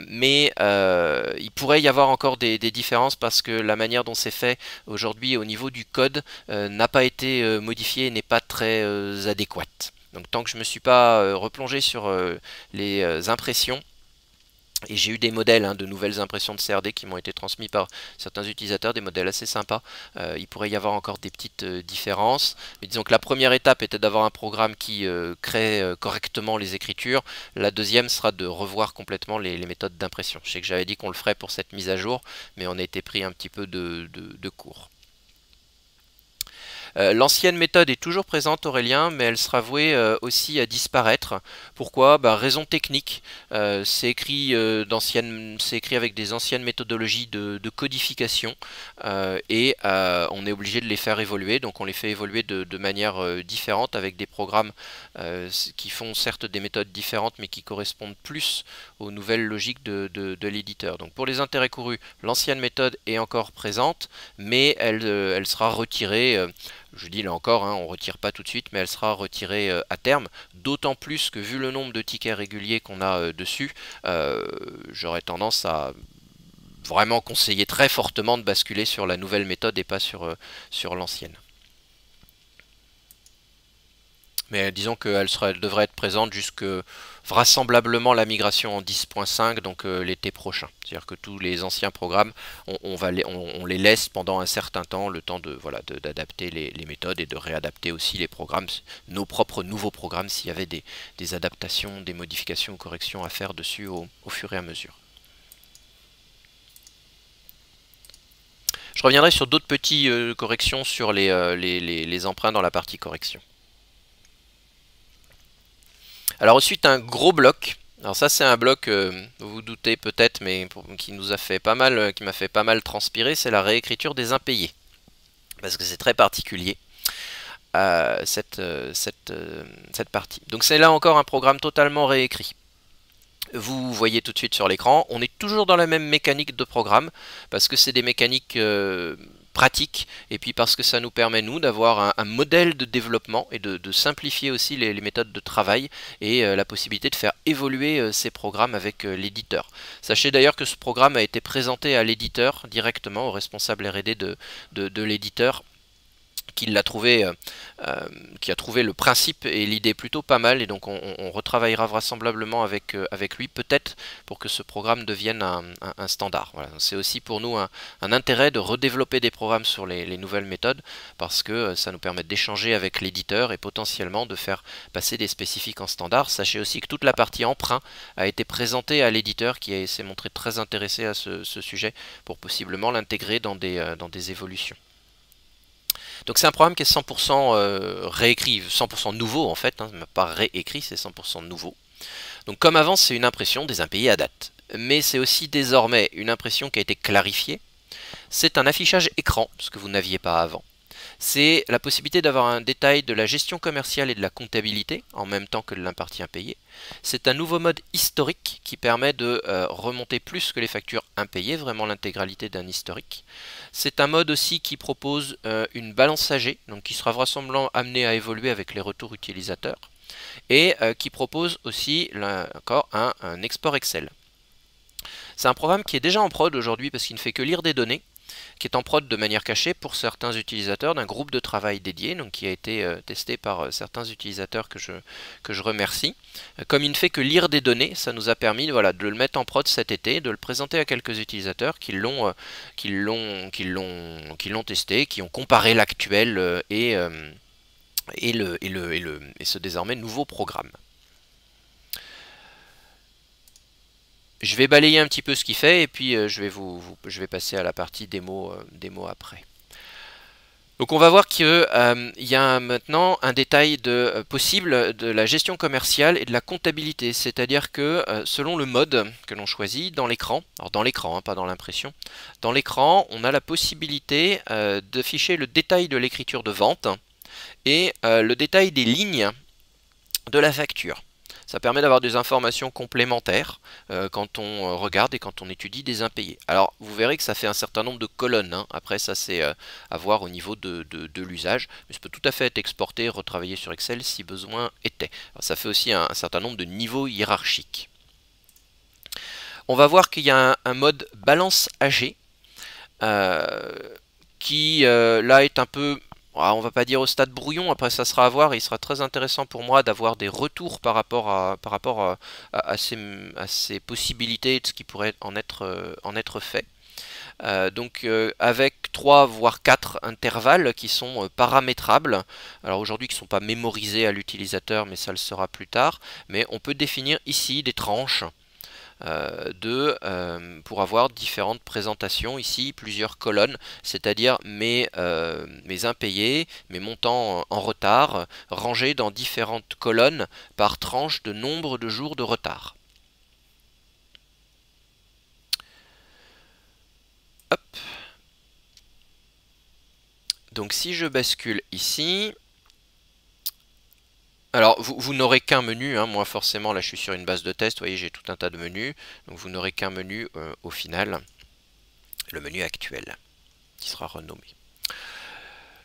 mais il pourrait y avoir encore des différences parce que la manière dont c'est fait aujourd'hui au niveau du code n'a pas été modifiée et n'est pas très adéquate. Donc tant que je ne me suis pas replongé sur les impressions, et j'ai eu des modèles, de nouvelles impressions de CRD qui m'ont été transmis par certains utilisateurs, des modèles assez sympas. Il pourrait y avoir encore des petites différences. Mais disons que la première étape était d'avoir un programme qui crée correctement les écritures. La deuxième sera de revoir complètement les méthodes d'impression. Je sais que j'avais dit qu'on le ferait pour cette mise à jour, mais on a été pris un petit peu de court. L'ancienne méthode est toujours présente, Aurélien, mais elle sera vouée aussi à disparaître. Pourquoi? Raison technique. C'est écrit avec des anciennes méthodologies de codification et on est obligé de les faire évoluer. Donc on les fait évoluer de manière différente avec des programmes qui font certes des méthodes différentes mais qui correspondent plus aux nouvelles logiques de l'éditeur. Donc pour les intérêts courus, l'ancienne méthode est encore présente, mais elle sera retirée. Je dis là encore, on ne retire pas tout de suite, mais elle sera retirée à terme. D'autant plus que vu le nombre de tickets réguliers qu'on a dessus, j'aurais tendance à vraiment conseiller très fortement de basculer sur la nouvelle méthode et pas sur l'ancienne. Mais disons qu'elle devrait être présente jusque vraisemblablement la migration en 10.5, donc l'été prochain. C'est-à-dire que tous les anciens programmes, on les laisse pendant un certain temps, le temps d'adapter les méthodes et de réadapter aussi les programmes, nos propres nouveaux programmes, s'il y avait des adaptations, des modifications ou corrections à faire dessus au fur et à mesure. Je reviendrai sur d'autres petites corrections sur les emprunts dans la partie correction. Alors ensuite un gros bloc. Alors ça c'est un bloc, vous vous doutez peut-être, mais qui m'a fait pas mal transpirer, c'est la réécriture des impayés. Parce que c'est très particulier, cette partie. Donc c'est là encore un programme totalement réécrit. Vous voyez tout de suite sur l'écran, on est toujours dans la même mécanique de programme, parce que c'est des mécaniques pratique et puis parce que ça nous permet nous d'avoir un modèle de développement et de simplifier aussi les méthodes de travail et la possibilité de faire évoluer ces programmes avec l'éditeur. Sachez d'ailleurs que ce programme a été présenté à l'éditeur directement, au responsable R&D de l'éditeur, qui a trouvé le principe et l'idée plutôt pas mal, et donc on retravaillera vraisemblablement avec lui peut-être pour que ce programme devienne un standard. Voilà. C'est aussi pour nous un intérêt de redévelopper des programmes sur les nouvelles méthodes, parce que ça nous permet d'échanger avec l'éditeur et potentiellement de faire passer des spécifiques en standard. Sachez aussi que toute la partie emprunt a été présentée à l'éditeur qui s'est montré très intéressé à ce sujet pour possiblement l'intégrer dans des évolutions. Donc c'est un programme qui est 100% réécrit, 100% nouveau en fait, hein, pas réécrit, c'est 100% nouveau. Donc comme avant, c'est une impression des impayés à date. Mais c'est aussi désormais une impression qui a été clarifiée. C'est un affichage écran, ce que vous n'aviez pas avant. C'est la possibilité d'avoir un détail de la gestion commerciale et de la comptabilité, en même temps que de l'imparti impayé. C'est un nouveau mode historique qui permet de remonter plus que les factures impayées, vraiment l'intégralité d'un historique. C'est un mode aussi qui propose une balance AG, donc qui sera vraisemblablement amené à évoluer avec les retours utilisateurs, et qui propose aussi là encore un export Excel. C'est un programme qui est déjà en prod aujourd'hui parce qu'il ne fait que lire des données, qui est en prod de manière cachée pour certains utilisateurs d'un groupe de travail dédié, donc qui a été testé par certains utilisateurs que je remercie. Comme il ne fait que lire des données, ça nous a permis de le mettre en prod cet été, de le présenter à quelques utilisateurs qui l'ont testé, qui ont comparé l'actuel et ce désormais nouveau programme. Je vais balayer un petit peu ce qu'il fait et puis je vais passer à la partie démo après. Donc on va voir qu'il y a maintenant un détail possible de la gestion commerciale et de la comptabilité. C'est-à-dire que selon le mode que l'on choisit dans l'écran, alors dans l'écran, hein, pas dans l'impression, dans l'écran on a la possibilité d'afficher le détail de l'écriture de vente et le détail des lignes de la facture. Ça permet d'avoir des informations complémentaires quand on regarde et quand on étudie des impayés. Alors vous verrez que ça fait un certain nombre de colonnes, hein. Après ça c'est à voir au niveau de l'usage, mais ça peut tout à fait être exporté, retravaillé sur Excel si besoin était. Alors, ça fait aussi un certain nombre de niveaux hiérarchiques. On va voir qu'il y a un mode balance AG qui là est un peu... on va pas dire au stade brouillon, après ça sera à voir, et il sera très intéressant pour moi d'avoir des retours par rapport à ces possibilités et de ce qui pourrait en être fait. Donc avec 3 voire 4 intervalles qui sont paramétrables, alors aujourd'hui qui ne sont pas mémorisés à l'utilisateur, mais ça le sera plus tard, mais on peut définir ici des tranches pour avoir différentes présentations, ici plusieurs colonnes, c'est-à-dire mes impayés, mes montants en retard, rangés dans différentes colonnes par tranche de nombre de jours de retard. Hop. Donc si je bascule ici, alors vous n'aurez qu'un menu, hein. Moi forcément là je suis sur une base de test, vous voyez j'ai tout un tas de menus, donc vous n'aurez qu'un menu au final, le menu actuel, qui sera renommé.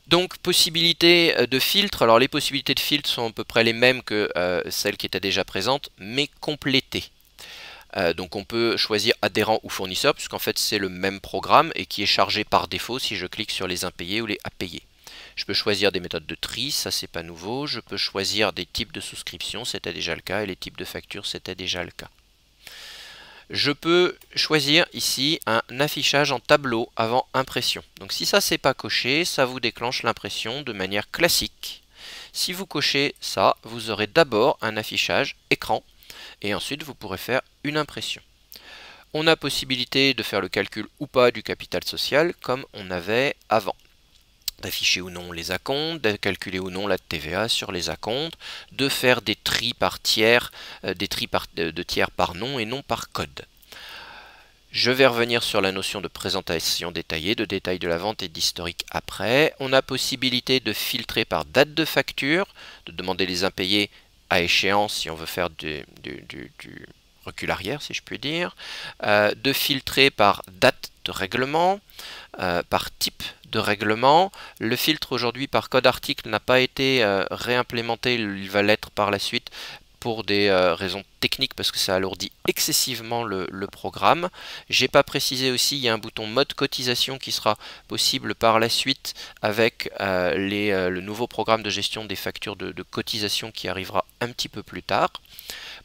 Donc possibilité de filtre, alors les possibilités de filtre sont à peu près les mêmes que celles qui étaient déjà présentes, mais complétées. Donc on peut choisir adhérent ou fournisseur, puisqu'en fait c'est le même programme et qui est chargé par défaut si je clique sur les impayés ou les à payer. Je peux choisir des méthodes de tri, ça c'est pas nouveau. Je peux choisir des types de souscription, c'était déjà le cas, et les types de factures, c'était déjà le cas. Je peux choisir ici un affichage en tableau avant impression. Donc si ça c'est pas coché, ça vous déclenche l'impression de manière classique. Si vous cochez ça, vous aurez d'abord un affichage écran, et ensuite vous pourrez faire une impression. On a possibilité de faire le calcul ou pas du capital social comme on avait avant. D'afficher ou non les acomptes, de calculer ou non la TVA sur les acomptes, de faire des tris par tiers, des tris de tiers par nom et non par code. Je vais revenir sur la notion de présentation détaillée, de détail de la vente et d'historique après. On a possibilité de filtrer par date de facture, de demander les impayés à échéance si on veut faire du recul arrière si je puis dire, de filtrer par date de règlement, par type de règlement. Le filtre aujourd'hui par code article n'a pas été réimplémenté, il va l'être par la suite pour des raisons techniques parce que ça alourdit excessivement le programme. J'ai pas précisé aussi, il y a un bouton mode cotisation qui sera possible par la suite avec le nouveau programme de gestion des factures de cotisation qui arrivera un petit peu plus tard.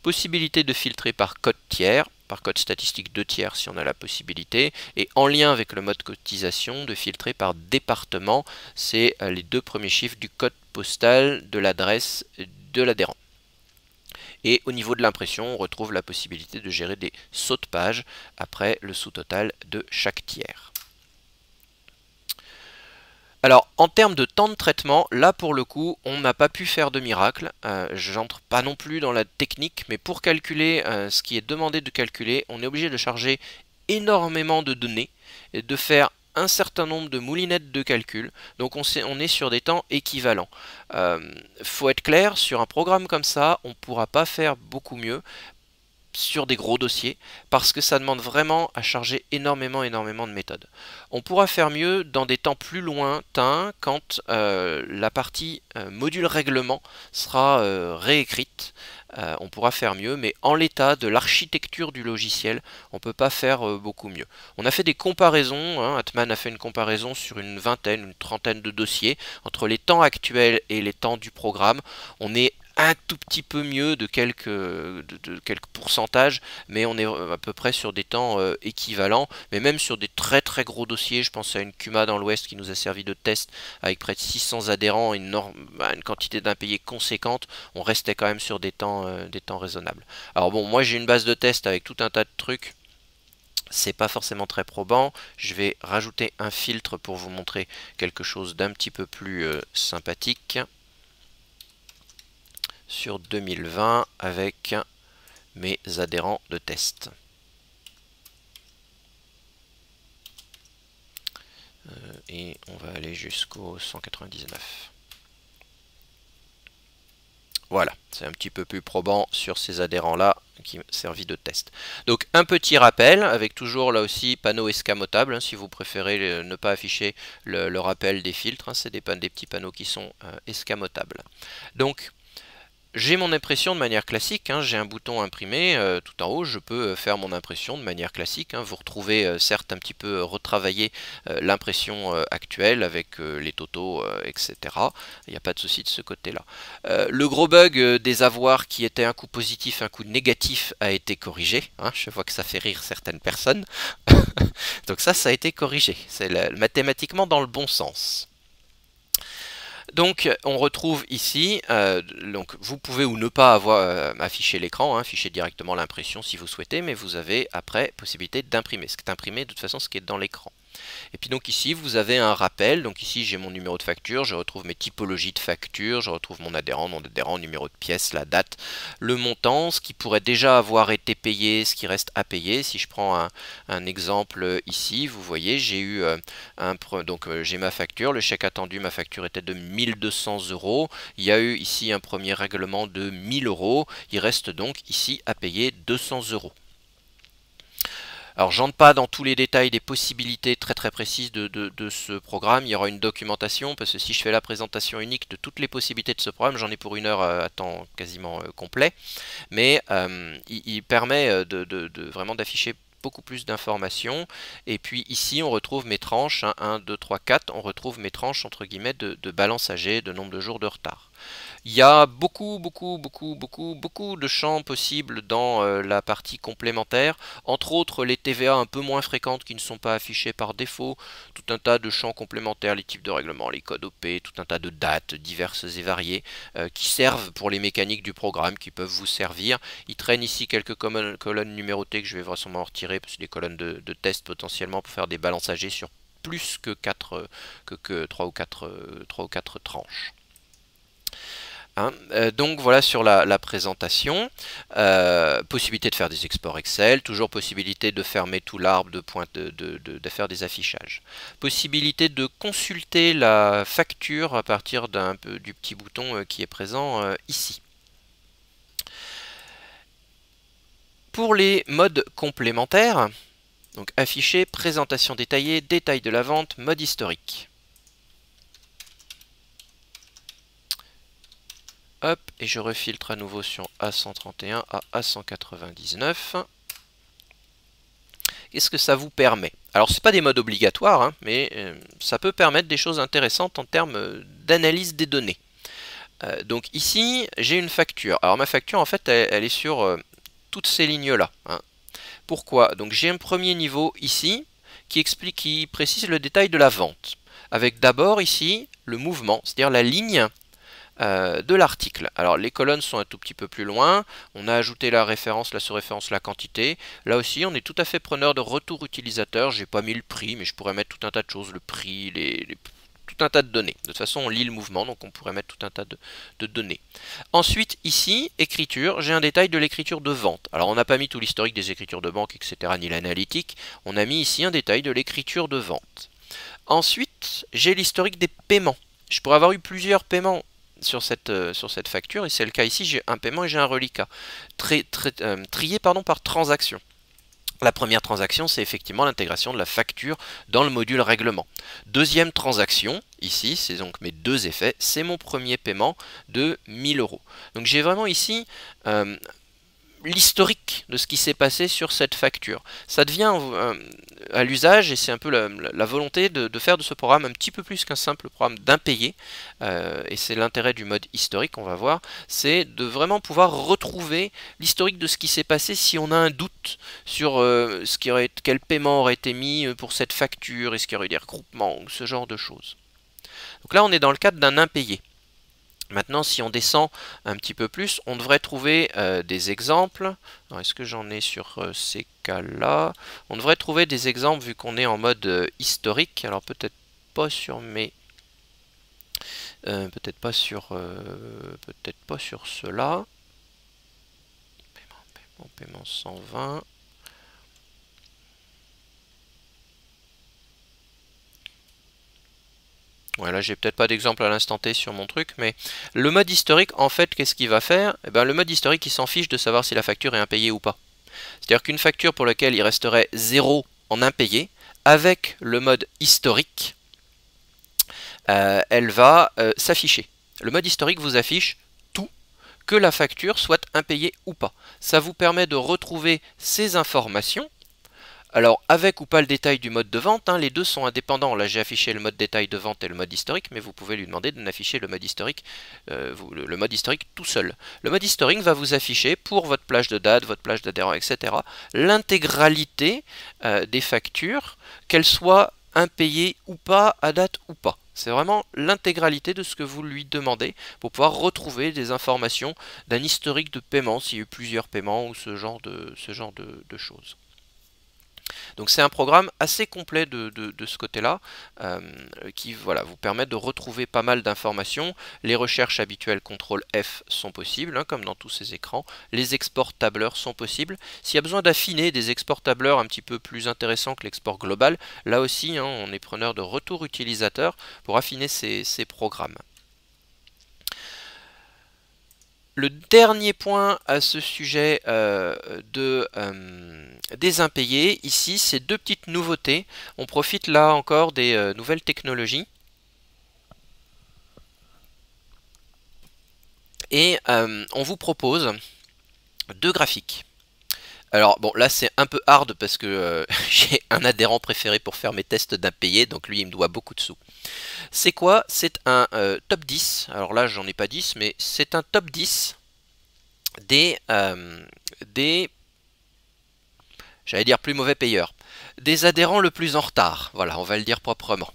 Possibilité de filtrer par code tiers, par code statistique de tiers si on a la possibilité, et en lien avec le mode cotisation, de filtrer par département, c'est les deux premiers chiffres du code postal de l'adresse de l'adhérent. Et au niveau de l'impression, on retrouve la possibilité de gérer des sauts de page après le sous-total de chaque tiers. Alors, en termes de temps de traitement, là pour le coup, on n'a pas pu faire de miracle. J'entre pas non plus dans la technique, mais pour calculer ce qui est demandé de calculer, on est obligé de charger énormément de données et de faire un certain nombre de moulinettes de calcul. Donc on est sur des temps équivalents. Faut être clair, sur un programme comme ça, on ne pourra pas faire beaucoup mieux sur des gros dossiers parce que ça demande vraiment à charger énormément de méthodes. On pourra faire mieux dans des temps plus lointains quand la partie module règlement sera réécrite. On pourra faire mieux, mais en l'état de l'architecture du logiciel, on ne peut pas faire beaucoup mieux. On a fait des comparaisons, hein, Atman a fait une comparaison sur une vingtaine, une trentaine de dossiers entre les temps actuels et les temps du programme. On est un tout petit peu mieux de quelques pourcentages, mais on est à peu près sur des temps équivalents, mais même sur des très gros dossiers, je pense à une CUMA dans l'Ouest qui nous a servi de test avec près de 600 adhérents et une quantité d'impayés conséquente, on restait quand même sur des temps raisonnables. Alors bon, moi j'ai une base de test avec tout un tas de trucs, c'est pas forcément très probant. Je vais rajouter un filtre pour vous montrer quelque chose d'un petit peu plus sympathique sur 2020 avec mes adhérents de test. Et on va aller jusqu'au 199. Voilà, c'est un petit peu plus probant sur ces adhérents-là qui m'a servi de test. Donc un petit rappel, avec toujours là aussi panneau escamotable, hein, si vous préférez ne pas afficher le rappel des filtres, hein, c'est des petits panneaux qui sont escamotables. Donc j'ai mon impression de manière classique, hein, j'ai un bouton imprimé tout en haut, je peux faire mon impression de manière classique. Hein, vous retrouvez certes un petit peu retravaillé l'impression actuelle avec les totaux, etc. Il n'y a pas de souci de ce côté-là. Le gros bug des avoirs qui était un coup positif, un coup négatif a été corrigé. Hein, je vois que ça fait rire certaines personnes. Donc ça a été corrigé. C'est mathématiquement dans le bon sens. Donc on retrouve ici, donc vous pouvez ou ne pas avoir affiché l'écran, hein, afficher directement l'impression si vous souhaitez, mais vous avez après possibilité d'imprimer. Ce qui est imprimé de toute façon ce qui est dans l'écran. Et puis donc ici vous avez un rappel, donc ici j'ai mon numéro de facture, je retrouve mes typologies de facture, je retrouve mon adhérent, numéro de pièce, la date, le montant, ce qui pourrait déjà avoir été payé, ce qui reste à payer. Si je prends un exemple ici, vous voyez j'ai eu j'ai ma facture, le chèque attendu, ma facture était de 1200 €, il y a eu ici un premier règlement de 1000 €, il reste donc ici à payer 200 €. Alors j'entre pas dans tous les détails des possibilités très précises de ce programme, il y aura une documentation parce que si je fais la présentation unique de toutes les possibilités de ce programme, j'en ai pour 1 heure à temps quasiment complet, mais il permet vraiment d'afficher beaucoup plus d'informations. Et puis ici on retrouve mes tranches, hein, 1, 2, 3, 4, on retrouve mes tranches entre guillemets de balance âgée, de nombre de jours de retard. Il y a beaucoup de champs possibles dans la partie complémentaire, entre autres les TVA un peu moins fréquentes qui ne sont pas affichées par défaut, tout un tas de champs complémentaires, les types de règlements, les codes OP, tout un tas de dates diverses et variées qui servent pour les mécaniques du programme, qui peuvent vous servir. Il traîne ici quelques colonnes numérotées que je vais vraisemblablement retirer, parce que des colonnes de test potentiellement pour faire des balances âgées sur plus que 3 ou 4 tranches. Hein, donc voilà sur la présentation, possibilité de faire des exports Excel, toujours possibilité de fermer tout l'arbre, de faire des affichages. Possibilité de consulter la facture à partir du petit bouton qui est présent ici. Pour les modes complémentaires, donc afficher, présentation détaillée, détail de la vente, mode historique. Hop, et je refiltre à nouveau sur A131 à A199. Qu'est-ce que ça vous permet? Alors, ce n'est pas des modes obligatoires, hein, mais ça peut permettre des choses intéressantes en termes d'analyse des données. Donc ici, j'ai une facture. Alors ma facture, en fait, elle est sur toutes ces lignes-là. Hein. Pourquoi? Donc j'ai un premier niveau ici qui précise le détail de la vente. Avec d'abord ici le mouvement, c'est-à-dire la ligne de l'article. Alors les colonnes sont un tout petit peu plus loin, on a ajouté la référence, la sous-référence, la quantité. Là aussi on est tout à fait preneur de retour utilisateur, j'ai pas mis le prix mais je pourrais mettre tout un tas de choses, le prix, tout un tas de données. De toute façon on lit le mouvement donc on pourrait mettre tout un tas de données. Ensuite ici, écriture, j'ai un détail de l'écriture de vente. Alors on n'a pas mis tout l'historique des écritures de banque etc. ni l'analytique, on a mis ici un détail de l'écriture de vente. Ensuite j'ai l'historique des paiements. Je pourrais avoir eu plusieurs paiements sur cette facture, et c'est le cas ici, j'ai un paiement et j'ai un reliquat, trié pardon, par transaction. La première transaction, c'est effectivement l'intégration de la facture dans le module règlement. Deuxième transaction, ici, c'est donc mes deux effets, c'est mon premier paiement de 1000 €. Donc j'ai vraiment ici l'historique de ce qui s'est passé sur cette facture. Ça devient à l'usage, et c'est un peu la volonté de faire de ce programme un petit peu plus qu'un simple programme d'impayé, et c'est l'intérêt du mode historique, on va voir, c'est de vraiment pouvoir retrouver l'historique de ce qui s'est passé si on a un doute sur quel paiement aurait été mis pour cette facture, est-ce qu'il y aurait eu des regroupements, ou ce genre de choses. Donc là on est dans le cadre d'un impayé. Maintenant, si on descend un petit peu plus, on devrait trouver des exemples. Est-ce que j'en ai sur ces cas-là? On devrait trouver des exemples vu qu'on est en mode historique. Alors peut-être pas sur mes... peut-être pas sur ceux-là. Paiement 120. Ouais, là j'ai peut-être pas d'exemple à l'instant T sur mon truc, mais le mode historique, en fait, qu'est-ce qu'il va faire? Eh ben, le mode historique, il s'en fiche de savoir si la facture est impayée ou pas. C'est-à-dire qu'une facture pour laquelle il resterait 0 en impayé, avec le mode historique, elle va s'afficher. Le mode historique vous affiche tout, que la facture soit impayée ou pas. Ça vous permet de retrouver ces informations. Alors, avec ou pas le détail du mode de vente, hein, les deux sont indépendants. Là, j'ai affiché le mode détail de vente et le mode historique, mais vous pouvez lui demander de n'afficher le mode historique, le mode historique tout seul. Le mode historique va vous afficher pour votre plage de date, votre plage d'adhérent, etc., l'intégralité des factures, qu'elles soient impayées ou pas, à date ou pas. C'est vraiment l'intégralité de ce que vous lui demandez pour pouvoir retrouver des informations d'un historique de paiement, s'il y a eu plusieurs paiements ou ce genre de choses. Donc c'est un programme assez complet de ce côté-là, qui voilà, vous permet de retrouver pas mal d'informations. Les recherches habituelles CTRL F sont possibles, hein, comme dans tous ces écrans. Les exports tableurs sont possibles. S'il y a besoin d'affiner des exports tableurs un petit peu plus intéressants que l'export global, là aussi, hein, on est preneur de retour utilisateur pour affiner ces programmes. Le dernier point à ce sujet des impayés, ici, c'est deux petites nouveautés. On profite là encore des nouvelles technologies. Et on vous propose deux graphiques. Alors bon, là c'est un peu hard parce que j'ai un adhérent préféré pour faire mes tests d'impayés, donc lui il me doit beaucoup de sous. C'est quoi? C'est un top 10, alors là j'en ai pas 10, mais c'est un top 10 des j'allais dire plus mauvais payeurs, des adhérents le plus en retard, voilà, on va le dire proprement.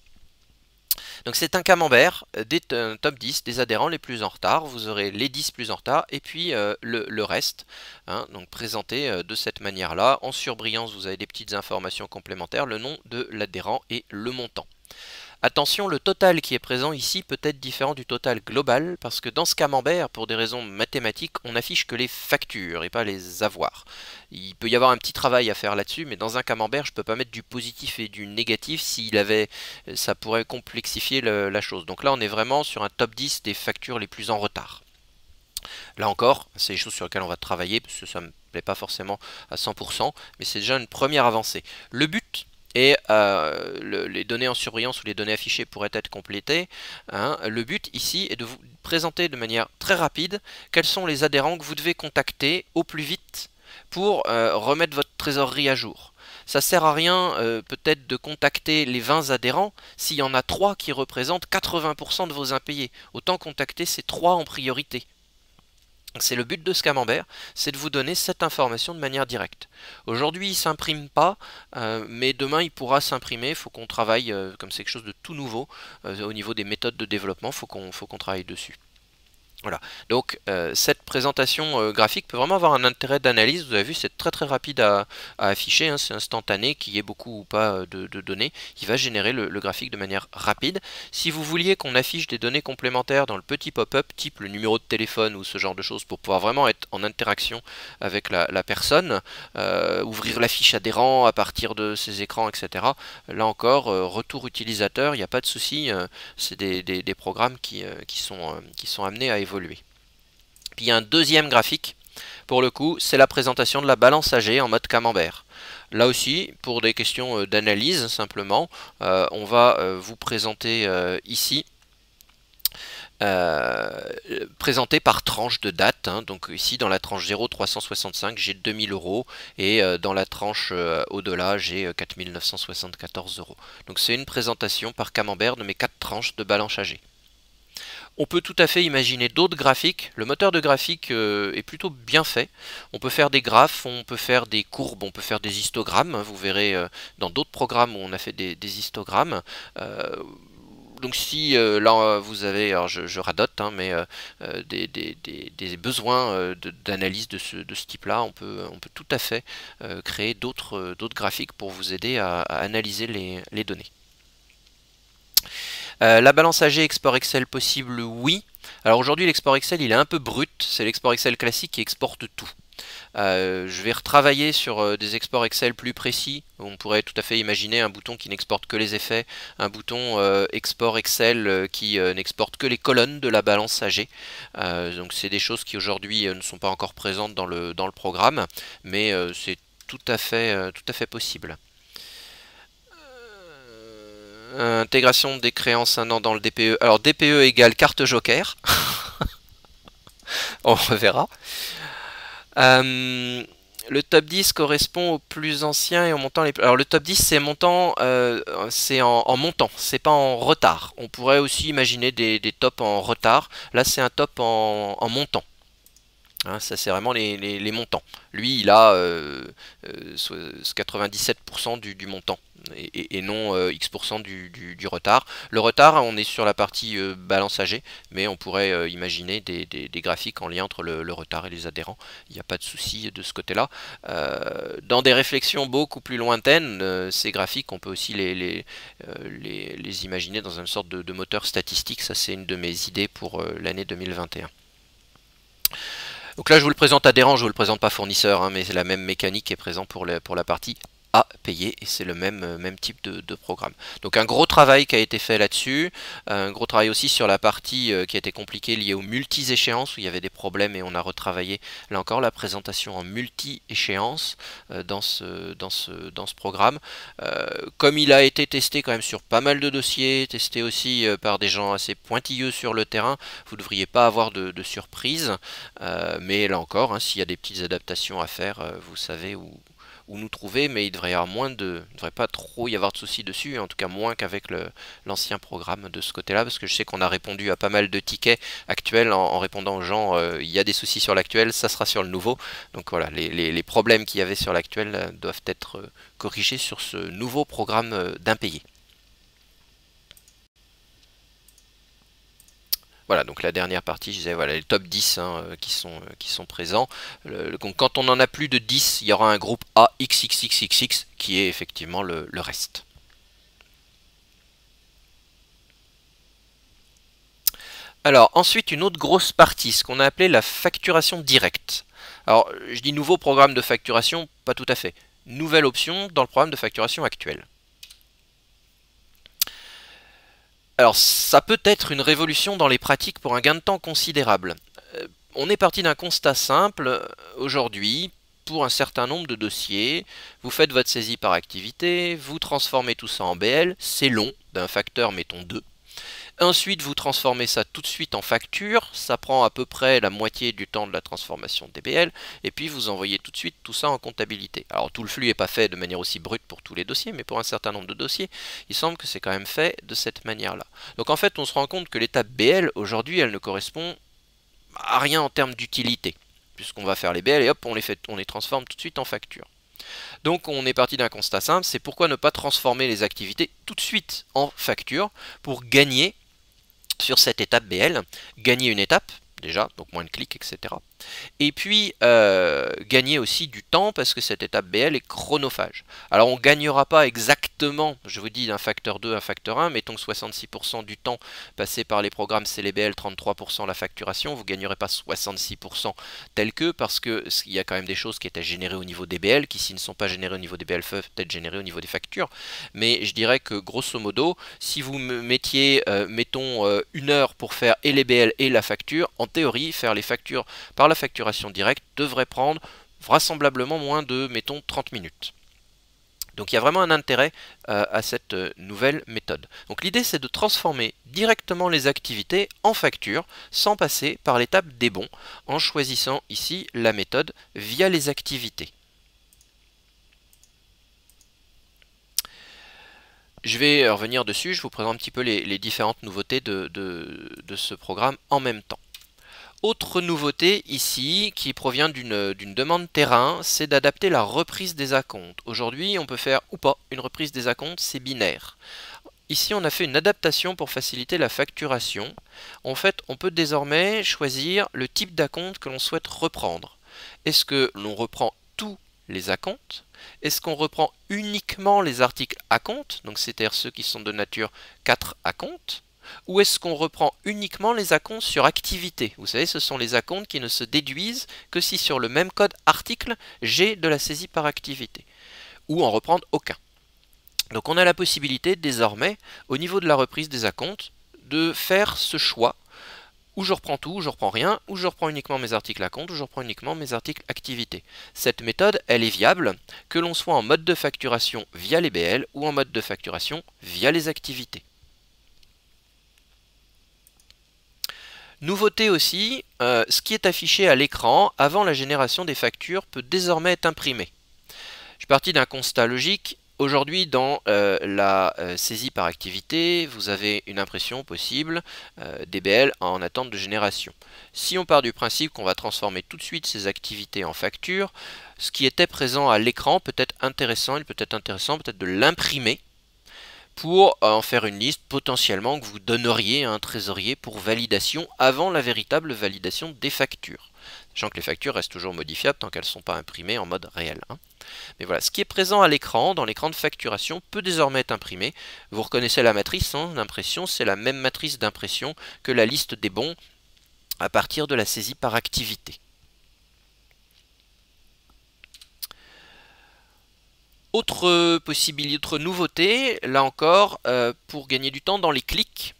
Donc c'est un camembert, un top 10 des adhérents les plus en retard, vous aurez les 10 plus en retard, et puis le reste, hein, donc présenté de cette manière-là. En surbrillance, vous avez des petites informations complémentaires, le nom de l'adhérent et le montant. Attention, le total qui est présent ici peut être différent du total global, parce que dans ce camembert, pour des raisons mathématiques, on n'affiche que les factures et pas les avoirs. Il peut y avoir un petit travail à faire là-dessus, mais dans un camembert, je ne peux pas mettre du positif et du négatif, ça pourrait complexifier la chose. Donc là, on est vraiment sur un top 10 des factures les plus en retard. Là encore, c'est des choses sur lesquelles on va travailler, parce que ça ne me plaît pas forcément à 100%, mais c'est déjà une première avancée. Le but et les données en surbrillance ou les données affichées pourraient être complétées. Hein. Le but ici est de vous présenter de manière très rapide quels sont les adhérents que vous devez contacter au plus vite pour remettre votre trésorerie à jour. Ça sert à rien peut-être de contacter les 20 adhérents s'il y en a 3 qui représentent 80% de vos impayés. Autant contacter ces 3 en priorité. C'est le but de ce camembert, c'est de vous donner cette information de manière directe. Aujourd'hui, il ne s'imprime pas, mais demain, il pourra s'imprimer. Il faut qu'on travaille, comme c'est quelque chose de tout nouveau, au niveau des méthodes de développement, il faut qu'on travaille dessus. Voilà, donc cette présentation graphique peut vraiment avoir un intérêt d'analyse. Vous avez vu, c'est très très rapide à afficher, hein, c'est instantané, qu'il y ait beaucoup ou pas de données. Il va générer le graphique de manière rapide. Si vous vouliez qu'on affiche des données complémentaires dans le petit pop-up, type le numéro de téléphone ou ce genre de choses, pour pouvoir vraiment être en interaction avec la personne, ouvrir la fiche adhérent à partir de ses écrans, etc. Là encore, retour utilisateur, il n'y a pas de souci, c'est des programmes qui sont amenés à évoluer. Puis il y a un deuxième graphique, pour le coup, c'est la présentation de la balance AG en mode camembert. Là aussi, pour des questions d'analyse simplement, on va vous présenter ici, présenté par tranche de date. Hein. Donc ici dans la tranche 0 365 j'ai 2000 euros et dans la tranche au-delà j'ai 4974 euros. Donc c'est une présentation par camembert de mes 4 tranches de balance AG. On peut tout à fait imaginer d'autres graphiques. Le moteur de graphique est plutôt bien fait. On peut faire des graphes, on peut faire des courbes, on peut faire des histogrammes. Vous verrez dans d'autres programmes où on a fait des histogrammes. Donc si là vous avez, alors je radote, hein, mais des besoins d'analyse de ce type-là, on peut tout à fait créer d'autres graphiques pour vous aider à analyser les données. La balance AG export Excel possible, oui. Alors aujourd'hui l'export Excel il est un peu brut, c'est l'export Excel classique qui exporte tout. Je vais retravailler sur des exports Excel plus précis. On pourrait tout à fait imaginer un bouton qui n'exporte que les effets, un bouton export Excel qui n'exporte que les colonnes de la balance AG. Donc c'est des choses qui aujourd'hui ne sont pas encore présentes dans le programme, mais c'est tout à fait possible. Intégration des créances 1 an dans le DPE. Alors DPE égale carte joker. On reverra. Le top 10 correspond au plus ancien et au montant les plus... Alors le top 10 c'est montant, c'est en montant, c'est pas en retard. On pourrait aussi imaginer des tops en retard. Là c'est un top en montant. Hein, ça c'est vraiment les montants. Lui il a 97% du montant et non X% du retard. Le retard, on est sur la partie balance AG, mais on pourrait imaginer des graphiques en lien entre le retard et les adhérents. Il n'y a pas de souci de ce côté-là. Dans des réflexions beaucoup plus lointaines, ces graphiques, on peut aussi les imaginer dans une sorte de moteur statistique. Ça c'est une de mes idées pour l'année 2021. Donc là je vous le présente adhérent, je ne vous le présente pas fournisseur, hein, mais c'est la même mécanique qui est présente pour la partie à payer et c'est le même type de programme. Donc un gros travail qui a été fait là-dessus, un gros travail aussi sur la partie qui a été compliquée liée aux multi-échéances où il y avait des problèmes et on a retravaillé là encore la présentation en multi-échéances dans ce programme. Comme il a été testé quand même sur pas mal de dossiers, testé aussi par des gens assez pointilleux sur le terrain, vous ne devriez pas avoir de surprise, mais là encore, hein, s'il y a des petites adaptations à faire, vous savez où nous trouver, mais il devrait y avoir devrait pas trop y avoir de soucis dessus, en tout cas moins qu'avec l'ancien programme de ce côté-là, parce que je sais qu'on a répondu à pas mal de tickets actuels en répondant aux gens, il y a des soucis sur l'actuel, ça sera sur le nouveau. Donc voilà, les problèmes qu'il y avait sur l'actuel doivent être corrigés sur ce nouveau programme d'impayé. Voilà, donc la dernière partie, je disais, voilà, les top 10 hein, qui sont présents. Donc quand on en a plus de 10, il y aura un groupe AXXXXX qui est effectivement le reste. Alors ensuite, une autre grosse partie, ce qu'on a appelé la facturation directe. Alors je dis nouveau programme de facturation, pas tout à fait. Nouvelle option dans le programme de facturation actuel. Alors ça peut être une révolution dans les pratiques pour un gain de temps considérable. On est parti d'un constat simple aujourd'hui, pour un certain nombre de dossiers, vous faites votre saisie par activité, vous transformez tout ça en BL, c'est long, d'un facteur mettons 2. Ensuite, vous transformez ça tout de suite en facture, ça prend à peu près la moitié du temps de la transformation DBL, et puis vous envoyez tout de suite tout ça en comptabilité. Alors tout le flux n'est pas fait de manière aussi brute pour tous les dossiers, mais pour un certain nombre de dossiers, il semble que c'est quand même fait de cette manière-là. Donc en fait, on se rend compte que l'étape BL, aujourd'hui, elle ne correspond à rien en termes d'utilité, puisqu'on va faire les BL et hop, on les transforme tout de suite en facture. Donc on est parti d'un constat simple, c'est pourquoi ne pas transformer les activités tout de suite en facture pour gagner sur cette étape BL, gagner une étape déjà, donc moins de clics, etc. Et puis gagner aussi du temps parce que cette étape BL est chronophage. Alors on ne gagnera pas exactement, je vous dis d'un facteur 2 à un facteur 1, mettons que 66% du temps passé par les programmes c'est les BL, 33% la facturation, vous ne gagnerez pas 66% tel que, parce qu'il y a quand même des choses qui étaient générées au niveau des BL, qui s'ils ne sont pas générées au niveau des BL peuvent être générées au niveau des factures. Mais je dirais que grosso modo, si vous mettiez, mettons, 1 heure pour faire et les BL et la facture, en théorie, faire les factures par la facturation directe devrait prendre vraisemblablement moins de, mettons, 30 minutes. Donc il y a vraiment un intérêt à cette nouvelle méthode. Donc l'idée c'est de transformer directement les activités en facture sans passer par l'étape des bons, en choisissant ici la méthode via les activités. Je vais revenir dessus, je vous présente un petit peu les différentes nouveautés de ce programme en même temps. Autre nouveauté ici, qui provient d'une demande terrain, c'est d'adapter la reprise des acomptes. Aujourd'hui, on peut faire ou pas une reprise des acomptes, c'est binaire. Ici, on a fait une adaptation pour faciliter la facturation. En fait, on peut désormais choisir le type d'acompte que l'on souhaite reprendre. Est-ce que l'on reprend tous les acomptes? Est-ce qu'on reprend uniquement les articles acomptes, donc c'est-à-dire ceux qui sont de nature 4 acomptes? Ou est-ce qu'on reprend uniquement les acomptes sur activité? Vous savez, ce sont les acomptes qui ne se déduisent que si sur le même code article, j'ai de la saisie par activité. Ou en reprendre aucun. Donc on a la possibilité désormais, au niveau de la reprise des acomptes, de faire ce choix, où je reprends tout, où je reprends rien, où je reprends uniquement mes articles acomptes, où je reprends uniquement mes articles activité. Cette méthode, elle est viable, que l'on soit en mode de facturation via les BL, ou en mode de facturation via les activités. Nouveauté aussi, ce qui est affiché à l'écran avant la génération des factures peut désormais être imprimé. Je suis parti d'un constat logique. Aujourd'hui, dans la saisie par activité, vous avez une impression possible DBL en attente de génération. Si on part du principe qu'on va transformer tout de suite ces activités en factures, ce qui était présent à l'écran peut être intéressant, il peut être intéressant peut-être de l'imprimer pour en faire une liste potentiellement que vous donneriez à un trésorier pour validation avant la véritable validation des factures. Sachant que les factures restent toujours modifiables tant qu'elles ne sont pas imprimées en mode réel. Mais voilà, ce qui est présent à l'écran, dans l'écran de facturation, peut désormais être imprimé. Vous reconnaissez la matrice d'impression, c'est la même matrice d'impression que la liste des bons à partir de la saisie par activité. Autre possibilité, autre nouveauté, là encore, pour gagner du temps dans les clics,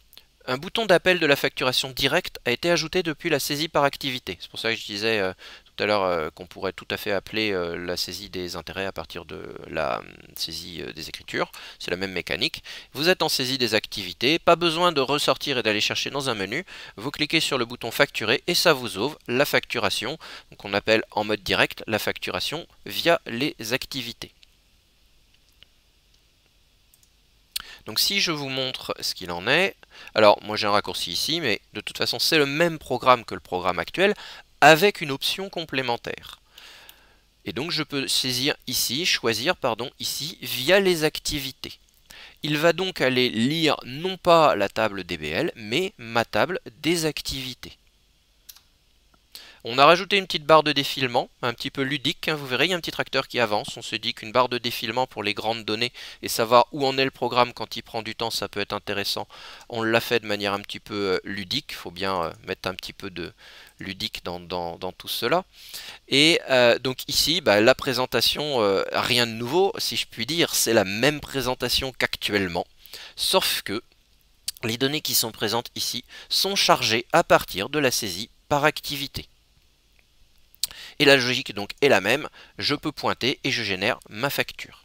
un bouton d'appel de la facturation directe a été ajouté depuis la saisie par activité. C'est pour ça que je disais tout à l'heure qu'on pourrait tout à fait appeler la saisie des intérêts à partir de la saisie des écritures. C'est la même mécanique. Vous êtes en saisie des activités, pas besoin de ressortir et d'aller chercher dans un menu. Vous cliquez sur le bouton facturer et ça vous ouvre la facturation. Donc on appelle en mode direct la facturation via les activités. Donc si je vous montre ce qu'il en est, alors moi j'ai un raccourci ici, mais de toute façon c'est le même programme que le programme actuel, avec une option complémentaire. Et donc je peux saisir ici, choisir pardon, ici, via les activités. Il va donc aller lire non pas la table DBL, mais ma table des activités. On a rajouté une petite barre de défilement, un petit peu ludique, vous verrez, il y a un petit tracteur qui avance. On se dit qu'une barre de défilement pour les grandes données et savoir où en est le programme quand il prend du temps, ça peut être intéressant. On l'a fait de manière un petit peu ludique, il faut bien mettre un petit peu de ludique dans tout cela. Et donc ici, la présentation, rien de nouveau, si je puis dire, c'est la même présentation qu'actuellement, sauf que les données qui sont présentes ici sont chargées à partir de la saisie par activité. Et la logique donc est la même, je peux pointer et je génère ma facture.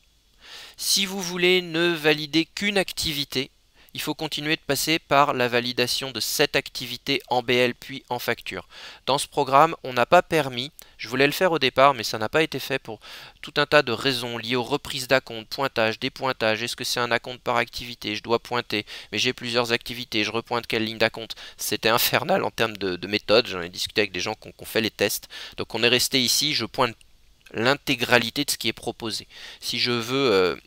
Si vous voulez ne valider qu'une activité, il faut continuer de passer par la validation de cette activité en BL puis en facture. Dans ce programme, on n'a pas permis, je voulais le faire au départ, mais ça n'a pas été fait pour tout un tas de raisons liées aux reprises d'acompte, pointage, dépointage, est-ce que c'est un acompte par activité, je dois pointer, mais j'ai plusieurs activités, je repointe quelle ligne d'acompte. C'était infernal en termes de méthode, j'en ai discuté avec des gens qui ont fait les tests, donc on est resté ici, je pointe l'intégralité de ce qui est proposé. Si je veux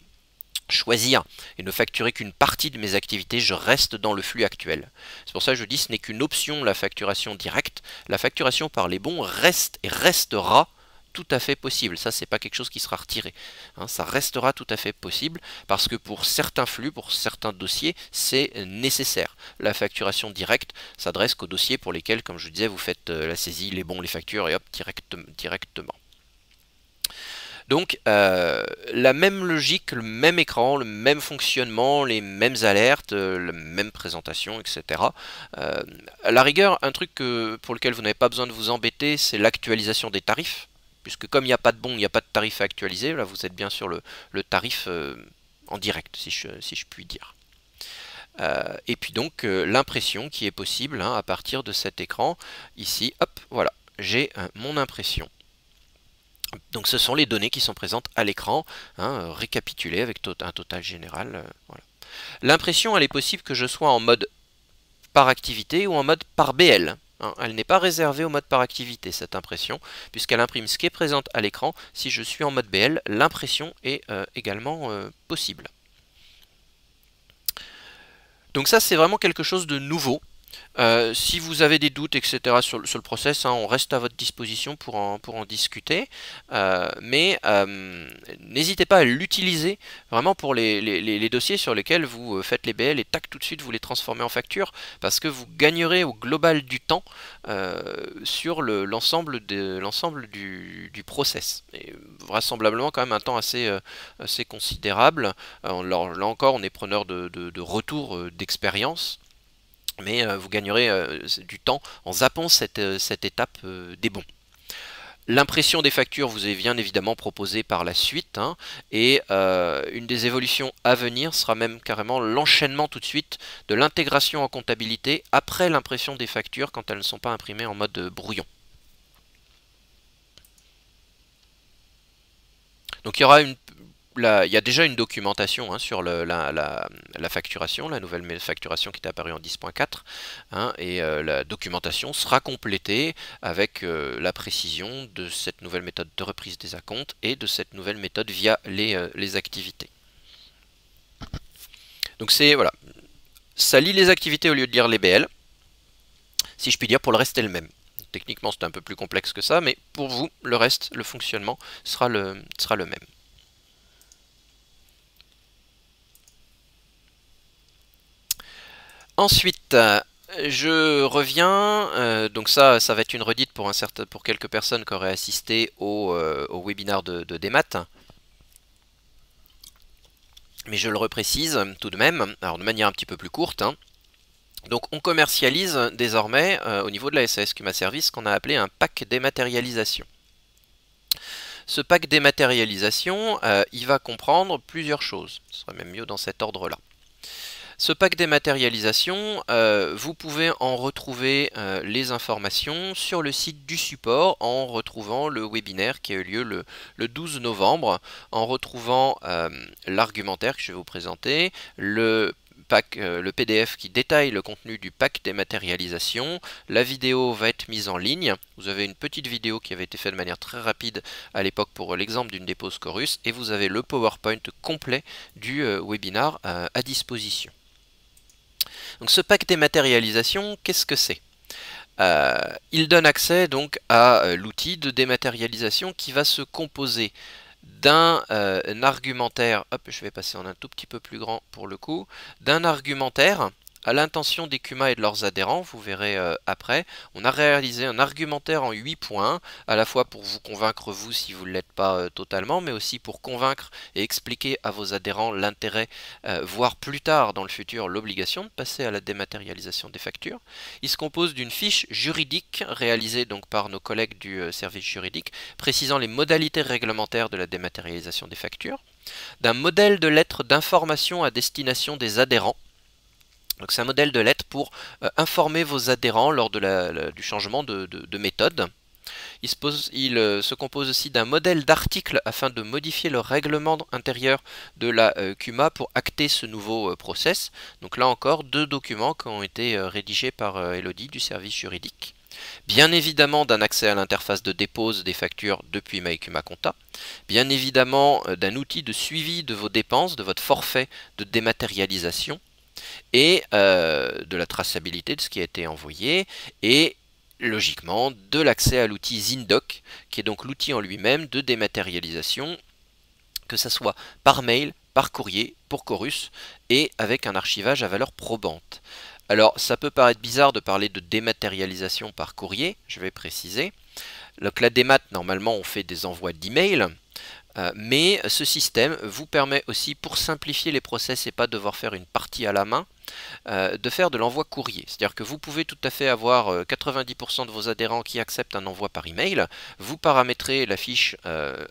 choisir et ne facturer qu'une partie de mes activités, je reste dans le flux actuel. C'est pour ça que je dis ce n'est qu'une option, la facturation directe. La facturation par les bons reste et restera tout à fait possible. Ça, c'est pas quelque chose qui sera retiré. Hein, ça restera tout à fait possible parce que pour certains flux, pour certains dossiers, c'est nécessaire. La facturation directe s'adresse qu'aux dossiers pour lesquels, comme je disais, vous faites la saisie, les bons, les factures et hop, directement. Donc la même logique, le même écran, le même fonctionnement, les mêmes alertes, la même présentation, etc. À la rigueur, un truc pour lequel vous n'avez pas besoin de vous embêter, c'est l'actualisation des tarifs. Puisque comme il n'y a pas de bon, il n'y a pas de tarif à actualiser, là vous êtes bien sur le tarif en direct, si je puis dire. Et puis donc l'impression qui est possible à partir de cet écran. Ici, hop, voilà, j'ai mon impression. Donc ce sont les données qui sont présentes à l'écran, récapitulées avec un total général. Voilà. L'impression, elle est possible que je sois en mode par activité ou en mode par BL. Elle n'est pas réservée au mode par activité, cette impression, puisqu'elle imprime ce qui est présent à l'écran. Si je suis en mode BL, l'impression est également possible. Donc ça, c'est vraiment quelque chose de nouveau. Si vous avez des doutes, etc. sur le process, on reste à votre disposition pour en discuter. Mais n'hésitez pas à l'utiliser vraiment pour les dossiers sur lesquels vous faites les BL et tac, tout de suite vous les transformez en facture, parce que vous gagnerez au global du temps sur l'ensemble du process. Et vraisemblablement quand même un temps assez considérable. Là encore, on est preneur de retour d'expérience. Mais vous gagnerez du temps en zappant cette étape des bons. L'impression des factures vous est bien évidemment proposée par la suite, et une des évolutions à venir sera même carrément l'enchaînement tout de suite de l'intégration en comptabilité après l'impression des factures quand elles ne sont pas imprimées en mode brouillon. Donc il y aura il y a déjà une documentation sur la facturation, la nouvelle facturation qui est apparue en 10.4, et la documentation sera complétée avec la précision de cette nouvelle méthode de reprise des acomptes et de cette nouvelle méthode via les activités. Donc voilà, ça lit les activités au lieu de lire les BL, si je puis dire. Pour le reste, c'est le même. Techniquement, c'est un peu plus complexe que ça, mais pour vous, le reste, le fonctionnement sera le même. Ensuite, je reviens, donc ça va être une redite pour quelques personnes qui auraient assisté au webinaire de Démat. Mais je le reprécise tout de même, alors de manière un petit peu plus courte. Donc on commercialise désormais au niveau de la SAS Cuma Service ce qu'on a appelé un pack dématérialisation. Ce pack dématérialisation, il va comprendre plusieurs choses. Ce serait même mieux dans cet ordre-là. Ce pack dématérialisation, vous pouvez en retrouver les informations sur le site du support en retrouvant le webinaire qui a eu lieu le 12 novembre, en retrouvant l'argumentaire que je vais vous présenter, le PDF qui détaille le contenu du pack dématérialisation. La vidéo va être mise en ligne. Vous avez une petite vidéo qui avait été faite de manière très rapide à l'époque pour l'exemple d'une dépose chorus, et vous avez le PowerPoint complet du webinaire à disposition. Donc ce pack dématérialisation, qu'est-ce que c'est? Il donne accès donc à l'outil de dématérialisation qui va se composer d'un argumentaire, hop, je vais passer en un tout petit peu plus grand pour le coup, d'un argumentaire à l'intention des Kuma et de leurs adhérents, vous verrez après. On a réalisé un argumentaire en 8 points, à la fois pour vous convaincre vous si vous ne l'êtes pas totalement, mais aussi pour convaincre et expliquer à vos adhérents l'intérêt, voire plus tard dans le futur l'obligation de passer à la dématérialisation des factures. Il se compose d'une fiche juridique réalisée donc par nos collègues du service juridique, précisant les modalités réglementaires de la dématérialisation des factures, d'un modèle de lettre d'information à destination des adhérents. Donc c'est un modèle de lettre pour informer vos adhérents lors de du changement de méthode. Il se compose aussi d'un modèle d'article afin de modifier le règlement intérieur de la Kuma pour acter ce nouveau process. Donc là encore, 2 documents qui ont été rédigés par Elodie du service juridique. Bien évidemment d'un accès à l'interface de dépose des factures depuis MyKuma Compta. Bien évidemment d'un outil de suivi de vos dépenses, de votre forfait de dématérialisation et de la traçabilité de ce qui a été envoyé et logiquement de l'accès à l'outil Zindoc qui est donc l'outil en lui-même de dématérialisation, que ce soit par mail, par courrier, pour Chorus et avec un archivage à valeur probante. Alors ça peut paraître bizarre de parler de dématérialisation par courrier, je vais préciser. Donc la démat, normalement on fait des envois d'email, mais ce système vous permet aussi, pour simplifier les process et pas devoir faire une partie à la main, de faire de l'envoi courrier. C'est-à-dire que vous pouvez tout à fait avoir 90% de vos adhérents qui acceptent un envoi par email, vous paramétrez la fiche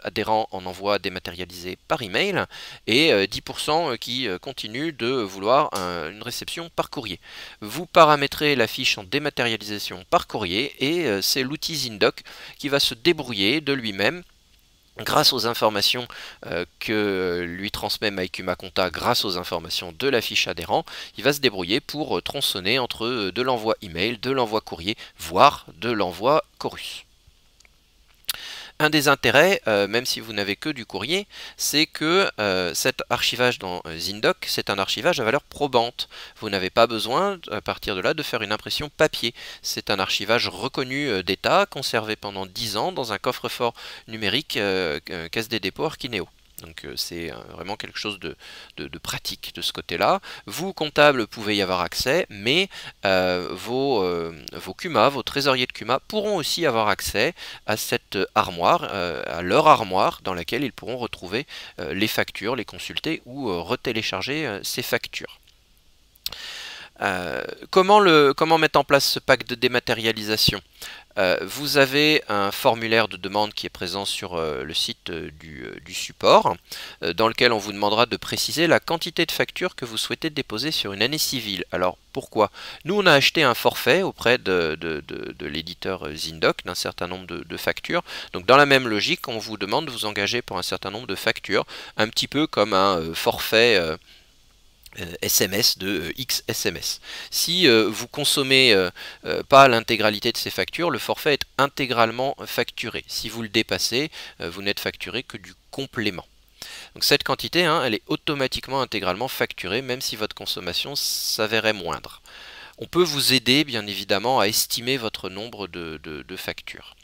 adhérent en envoi dématérialisé par email, et 10% qui continuent de vouloir une réception par courrier. Vous paramétrez la fiche en dématérialisation par courrier, et c'est l'outil Zindoc qui va se débrouiller de lui-même grâce aux informations que lui transmet MyKuma Compta, grâce aux informations de la fiche adhérent, il va se débrouiller pour tronçonner entre de l'envoi email, de l'envoi courrier, voire de l'envoi Chorus. Un des intérêts, même si vous n'avez que du courrier, c'est que cet archivage dans Zindoc, c'est un archivage à valeur probante. Vous n'avez pas besoin, à partir de là, de faire une impression papier. C'est un archivage reconnu d'État, conservé pendant 10 ans dans un coffre-fort numérique Caisse des dépôts Archineo. Donc c'est vraiment quelque chose de pratique de ce côté-là. Vous, comptables, pouvez y avoir accès, mais vos Kuma, vos trésoriers de Kuma, pourront aussi avoir accès à cette armoire, à leur armoire, dans laquelle ils pourront retrouver les factures, les consulter ou retélécharger ces factures. Comment mettre en place ce pack de dématérialisation ? Vous avez un formulaire de demande qui est présent sur le site du support, dans lequel on vous demandera de préciser la quantité de factures que vous souhaitez déposer sur une année civile. Alors pourquoi? Nous on a acheté un forfait auprès de l'éditeur Zindoc d'un certain nombre de factures. Donc dans la même logique, on vous demande de vous engager pour un certain nombre de factures, un petit peu comme un forfait SMS de X SMS. Si vous consommez pas l'intégralité de ces factures, le forfait est intégralement facturé. Si vous le dépassez, vous n'êtes facturé que du complément. Donc cette quantité, elle est automatiquement intégralement facturée, même si votre consommation s'avérait moindre. On peut vous aider, bien évidemment, à estimer votre nombre de factures.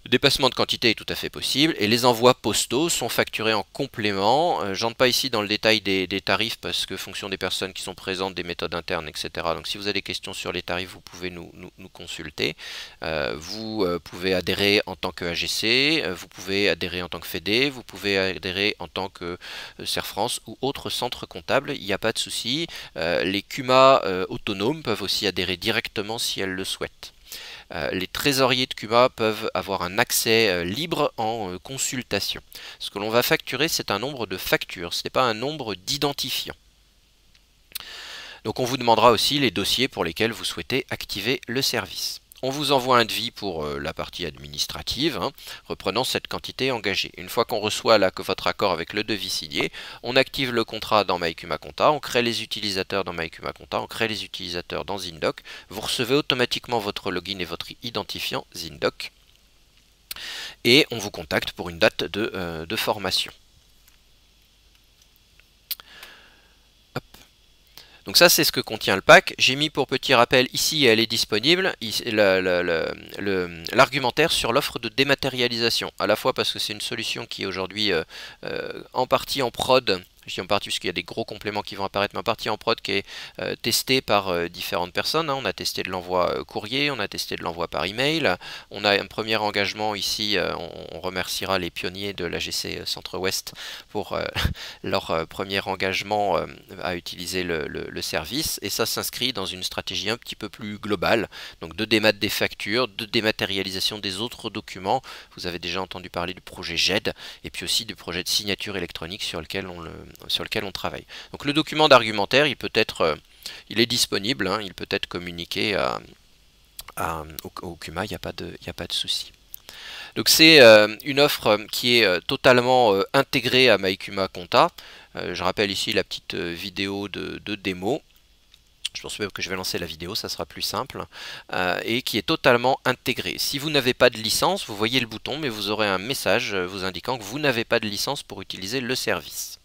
Le dépassement de quantité est tout à fait possible et les envois postaux sont facturés en complément. J'entre pas ici dans le détail des tarifs parce que fonction des personnes qui sont présentes, des méthodes internes, etc. Donc si vous avez des questions sur les tarifs, vous pouvez nous consulter. Vous pouvez adhérer en tant que AGC, vous pouvez adhérer en tant que FEDE, vous pouvez adhérer en tant que Serre France ou autre centre comptable, il n'y a pas de souci. Les Kuma autonomes peuvent aussi adhérer directement si elles le souhaitent. Les trésoriers de Kuma peuvent avoir un accès libre en consultation. Ce que l'on va facturer, c'est un nombre de factures, ce n'est pas un nombre d'identifiants. Donc on vous demandera aussi les dossiers pour lesquels vous souhaitez activer le service. On vous envoie un devis pour la partie administrative, reprenant cette quantité engagée. Une fois qu'on reçoit votre accord avec le devis signé, on active le contrat dans MyKuma Compta, on crée les utilisateurs dans MyKuma Compta, on crée les utilisateurs dans Zindoc. Vous recevez automatiquement votre login et votre identifiant Zindoc. Et on vous contacte pour une date de formation. Donc ça c'est ce que contient le pack. J'ai mis pour petit rappel ici, elle est disponible, l'argumentaire sur l'offre de dématérialisation. À la fois parce que c'est une solution qui est aujourd'hui en partie en prod Je dis en partie parce qu'il y a des gros compléments qui vont apparaître, mais en partie en prod qui est testé par différentes personnes. Hein. On a testé de l'envoi courrier, on a testé de l'envoi par email. On a un premier engagement ici, on remerciera les pionniers de l'AGC Centre-Ouest pour leur premier engagement à utiliser le service. Et ça s'inscrit dans une stratégie un petit peu plus globale, donc de démat des factures, de dématérialisation des autres documents. Vous avez déjà entendu parler du projet GED, et puis aussi du projet de signature électronique sur lequel on travaille. Donc le document d'argumentaire, il est disponible, hein, il peut être communiqué au CUMA, il n'y a pas de souci. Donc c'est une offre qui est totalement intégrée à MyCUMA Compta. Je rappelle ici la petite vidéo de démo. Je pense même que je vais lancer la vidéo, ça sera plus simple, et qui est totalement intégré. Si vous n'avez pas de licence, vous voyez le bouton, mais vous aurez un message vous indiquant que vous n'avez pas de licence pour utiliser le service.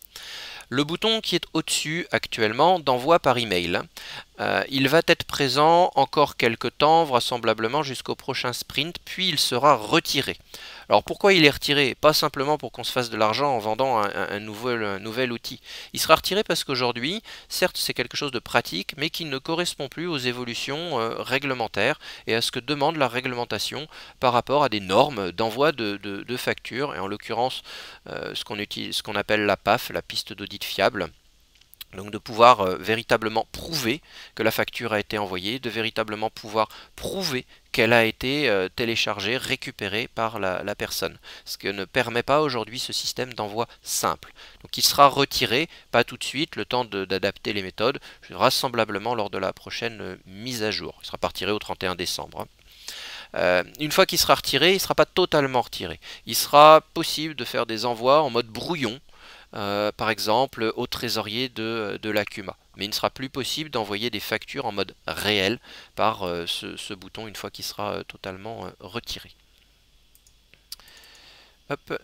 Le bouton qui est au-dessus actuellement d'envoi par email, il va être présent encore quelques temps, vraisemblablement jusqu'au prochain sprint, puis il sera retiré. Alors pourquoi il est retiré? Pas simplement pour qu'on se fasse de l'argent en vendant un nouvel outil. Il sera retiré parce qu'aujourd'hui, certes c'est quelque chose de pratique, mais qui ne correspond plus aux évolutions réglementaires et à ce que demande la réglementation par rapport à des normes d'envoi de factures, et en l'occurrence ce qu'on appelle la PAF, la piste d'audit fiable. Donc de pouvoir véritablement prouver que la facture a été envoyée, de véritablement pouvoir prouver qu'elle a été téléchargée, récupérée par la personne. Ce que ne permet pas aujourd'hui ce système d'envoi simple. Donc il sera retiré, pas tout de suite, le temps d'adapter les méthodes, vraisemblablement lors de la prochaine mise à jour. Il sera pas retiré au 31 décembre. Une fois qu'il sera retiré, il ne sera pas totalement retiré. Il sera possible de faire des envois en mode brouillon, par exemple au trésorier de la CUMA. Mais il ne sera plus possible d'envoyer des factures en mode réel par ce bouton une fois qu'il sera totalement retiré. Hop,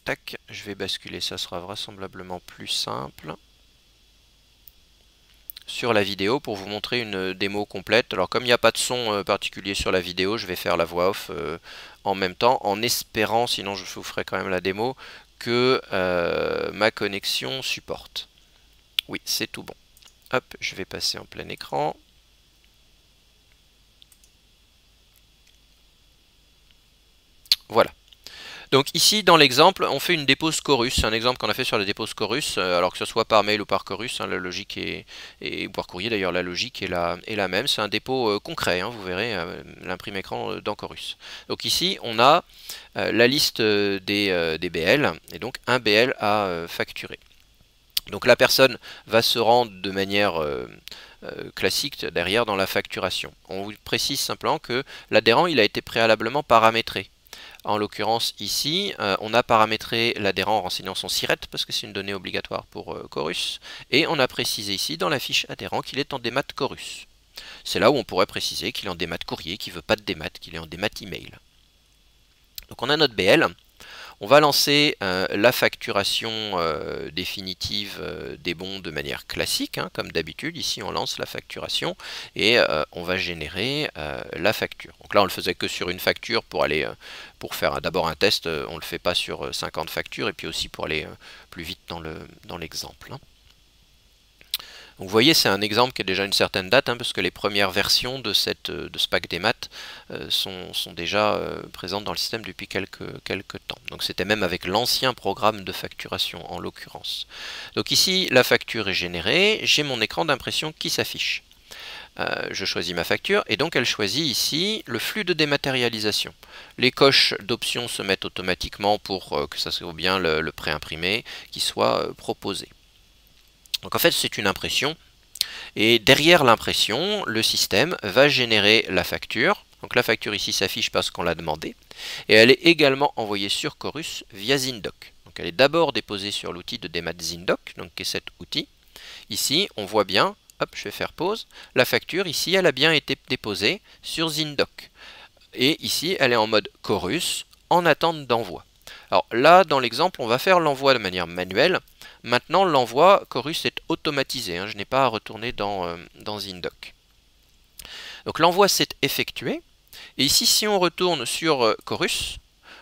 tac, je vais basculer, ça sera vraisemblablement plus simple sur la vidéo pour vous montrer une démo complète. Alors comme il n'y a pas de son particulier sur la vidéo, je vais faire la voix off en même temps, en espérant, sinon je vous ferai quand même la démo, que ma connexion supporte. Oui, c'est tout bon. Hop, je vais passer en plein écran. Voilà. Donc ici, dans l'exemple, on fait une dépose Chorus. C'est un exemple qu'on a fait sur la dépose Chorus, alors que ce soit par mail ou par Chorus, hein, la logique ou par courrier d'ailleurs, la logique est la même. C'est un dépôt concret, hein, vous verrez l'imprime écran dans Chorus. Donc ici, on a la liste des BL, et donc un BL à facturer. Donc la personne va se rendre de manière classique derrière dans la facturation. On vous précise simplement que l'adhérent il a été préalablement paramétré. En l'occurrence ici, on a paramétré l'adhérent en renseignant son SIRET parce que c'est une donnée obligatoire pour Chorus, et on a précisé ici dans la fiche adhérent qu'il est en démat Chorus. C'est là où on pourrait préciser qu'il est en démat courrier, qu'il ne veut pas de démat, qu'il est en démat email. Donc on a notre BL. On va lancer la facturation définitive des bons de manière classique, hein, comme d'habitude. Ici, on lance la facturation et on va générer la facture. Donc là, on ne le faisait que sur une facture pour faire d'abord un test. On ne le fait pas sur 50 factures et puis aussi pour aller plus vite dans l'exemple. Donc vous voyez, c'est un exemple qui a déjà une certaine date, hein, parce que les premières versions de ce pack des maths sont déjà présentes dans le système depuis quelques temps. Donc c'était même avec l'ancien programme de facturation en l'occurrence. Donc ici, la facture est générée, j'ai mon écran d'impression qui s'affiche. Je choisis ma facture et donc elle choisit ici le flux de dématérialisation. Les coches d'options se mettent automatiquement pour que ça soit bien le préimprimé qui soit proposé. Donc en fait c'est une impression, et derrière l'impression, le système va générer la facture. Donc la facture ici s'affiche parce qu'on l'a demandé, et elle est également envoyée sur Chorus via Zindoc. Donc elle est d'abord déposée sur l'outil de démat Zindoc, donc qui est cet outil. Ici on voit bien, hop je vais faire pause, la facture ici elle a bien été déposée sur Zindoc. Et ici elle est en mode Chorus en attente d'envoi. Alors là, dans l'exemple, on va faire l'envoi de manière manuelle. Maintenant, l'envoi Chorus est automatisé. Hein, je n'ai pas à retourner dans Zindoc. Donc l'envoi s'est effectué. Et ici, si on retourne sur Chorus,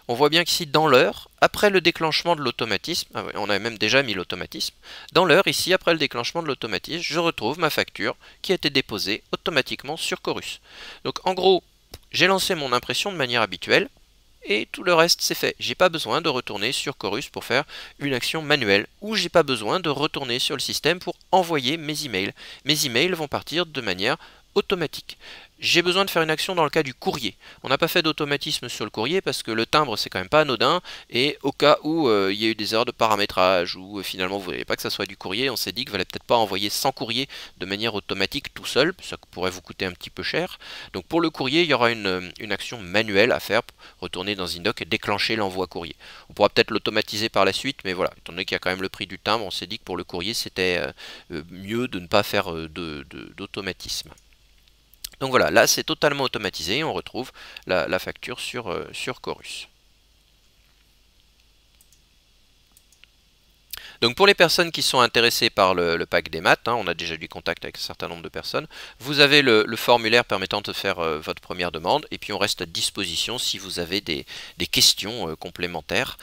on voit bien qu'ici dans l'heure, après le déclenchement de l'automatisme, on avait même déjà mis l'automatisme, dans l'heure ici, après le déclenchement de l'automatisme, je retrouve ma facture qui a été déposée automatiquement sur Chorus. Donc en gros, j'ai lancé mon impression de manière habituelle, et tout le reste c'est fait. J'ai pas besoin de retourner sur Chorus pour faire une action manuelle, ou j'ai pas besoin de retourner sur le système pour envoyer mes emails. Mes emails vont partir de manière automatique. J'ai besoin de faire une action dans le cas du courrier. On n'a pas fait d'automatisme sur le courrier parce que le timbre c'est quand même pas anodin, et au cas où il y a eu des erreurs de paramétrage ou finalement vous voulez pas que ça soit du courrier, on s'est dit qu'il valait peut-être pas envoyer sans courrier de manière automatique tout seul, ça pourrait vous coûter un petit peu cher. Donc pour le courrier, il y aura une action manuelle à faire, retourner dans Indoc et déclencher l'envoi courrier. On pourra peut-être l'automatiser par la suite, mais voilà, étant donné qu'il y a quand même le prix du timbre, on s'est dit que pour le courrier c'était mieux de ne pas faire d'automatisme. Donc voilà, là c'est totalement automatisé, on retrouve la facture sur Chorus. Donc pour les personnes qui sont intéressées par le pack des maths, on a déjà du contact avec un certain nombre de personnes, vous avez le formulaire permettant de faire votre première demande, et puis on reste à disposition si vous avez des questions complémentaires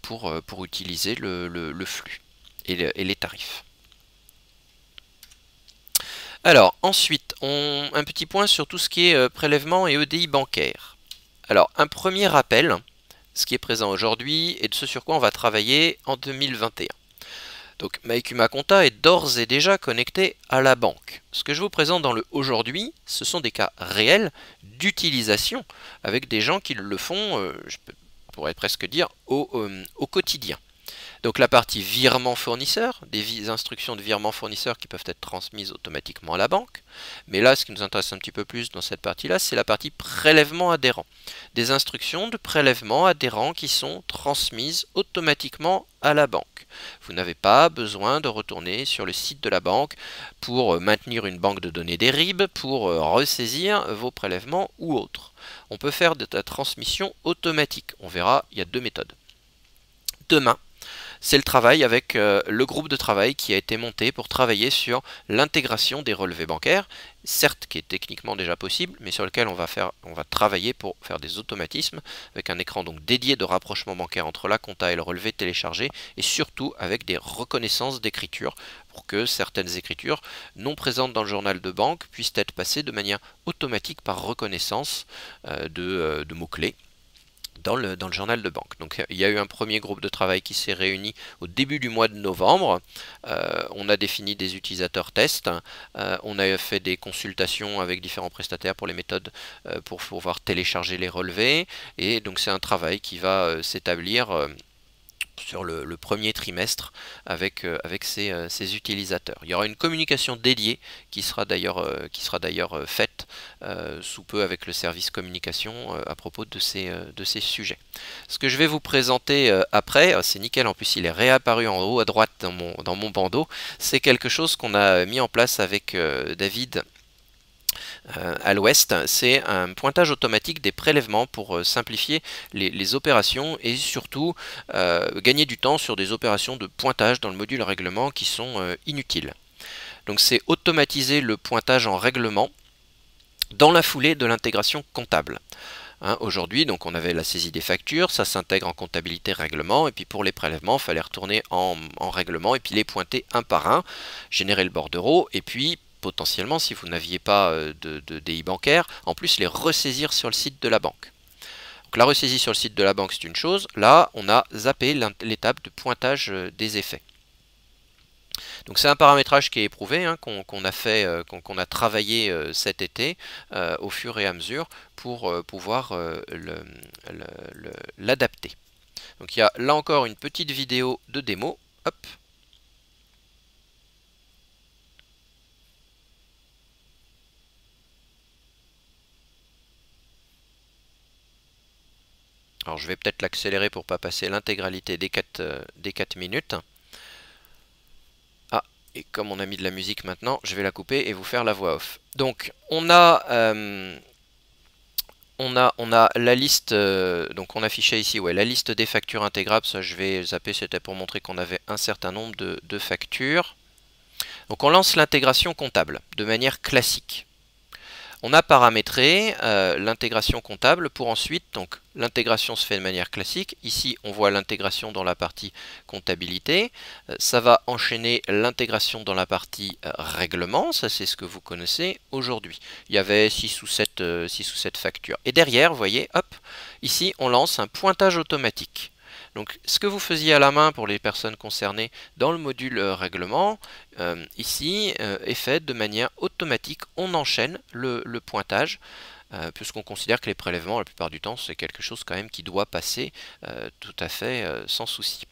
pour utiliser le flux et les tarifs. Alors, ensuite, un petit point sur tout ce qui est prélèvement et EDI bancaire. Alors, un premier rappel, ce qui est présent aujourd'hui et de ce sur quoi on va travailler en 2021. Donc, Maïkuma Compta est d'ores et déjà connecté à la banque. Ce que je vous présente dans le aujourd'hui, ce sont des cas réels d'utilisation avec des gens qui le font, je pourrais presque dire, au quotidien. Donc la partie virement fournisseur, des instructions de virement fournisseur qui peuvent être transmises automatiquement à la banque. Mais là, ce qui nous intéresse un petit peu plus dans cette partie-là, c'est la partie prélèvement adhérent. Des instructions de prélèvement adhérent qui sont transmises automatiquement à la banque. Vous n'avez pas besoin de retourner sur le site de la banque pour maintenir une banque de données des RIB, pour ressaisir vos prélèvements ou autres. On peut faire de la transmission automatique. On verra, il y a deux méthodes. Demain, c'est le travail avec le groupe de travail qui a été monté pour travailler sur l'intégration des relevés bancaires, certes qui est techniquement déjà possible, mais sur lequel on va travailler pour faire des automatismes avec un écran donc dédié de rapprochement bancaire entre la compta et le relevé téléchargé, et surtout avec des reconnaissances d'écriture pour que certaines écritures non présentes dans le journal de banque puissent être passées de manière automatique par reconnaissance de mots-clés dans le journal de banque. Donc il y a eu un premier groupe de travail qui s'est réuni au début du mois de novembre. On a défini des utilisateurs tests, on a fait des consultations avec différents prestataires pour les méthodes pour pouvoir télécharger les relevés, et donc c'est un travail qui va s'établir sur le premier trimestre avec ses utilisateurs. Il y aura une communication dédiée qui sera d'ailleurs faite sous peu avec le service communication à propos de ces sujets. Ce que je vais vous présenter après, c'est nickel, en plus il est réapparu en haut à droite dans mon bandeau, c'est quelque chose qu'on a mis en place avec David à l'ouest, c'est un pointage automatique des prélèvements pour simplifier les opérations et surtout gagner du temps sur des opérations de pointage dans le module règlement qui sont inutiles. Donc c'est automatiser le pointage en règlement dans la foulée de l'intégration comptable. Aujourd'hui, donc on avait la saisie des factures, ça s'intègre en comptabilité règlement, et puis pour les prélèvements, il fallait retourner en règlement et puis les pointer un par un, générer le bordereau, et puis potentiellement, si vous n'aviez pas de DI bancaire, en plus les ressaisir sur le site de la banque. Donc la ressaisie sur le site de la banque, c'est une chose. Là, on a zappé l'étape de pointage des effets. Donc c'est un paramétrage qui est éprouvé, qu'on a fait, qu'on a travaillé cet été au fur et à mesure pour pouvoir l'adapter. Donc il y a là encore une petite vidéo de démo. Hop. Alors je vais peut-être l'accélérer pour ne pas passer l'intégralité des 4 minutes. Ah, et comme on a mis de la musique maintenant, je vais la couper et vous faire la voix off. Donc on a la liste, donc on affichait ici la liste des factures intégrables, ça je vais zapper, c'était pour montrer qu'on avait un certain nombre de factures. Donc on lance l'intégration comptable de manière classique. On a paramétré l'intégration comptable pour ensuite, donc l'intégration se fait de manière classique. Ici, on voit l'intégration dans la partie comptabilité. Ça va enchaîner l'intégration dans la partie règlement. Ça, c'est ce que vous connaissez aujourd'hui. Il y avait 6 ou 7 factures. Et derrière, vous voyez, hop, ici, on lance un pointage automatique. Donc, ce que vous faisiez à la main pour les personnes concernées dans le module règlement, ici, est fait de manière automatique. On enchaîne le pointage, puisqu'on considère que les prélèvements, la plupart du temps, c'est quelque chose quand même qui doit passer tout à fait sans souci.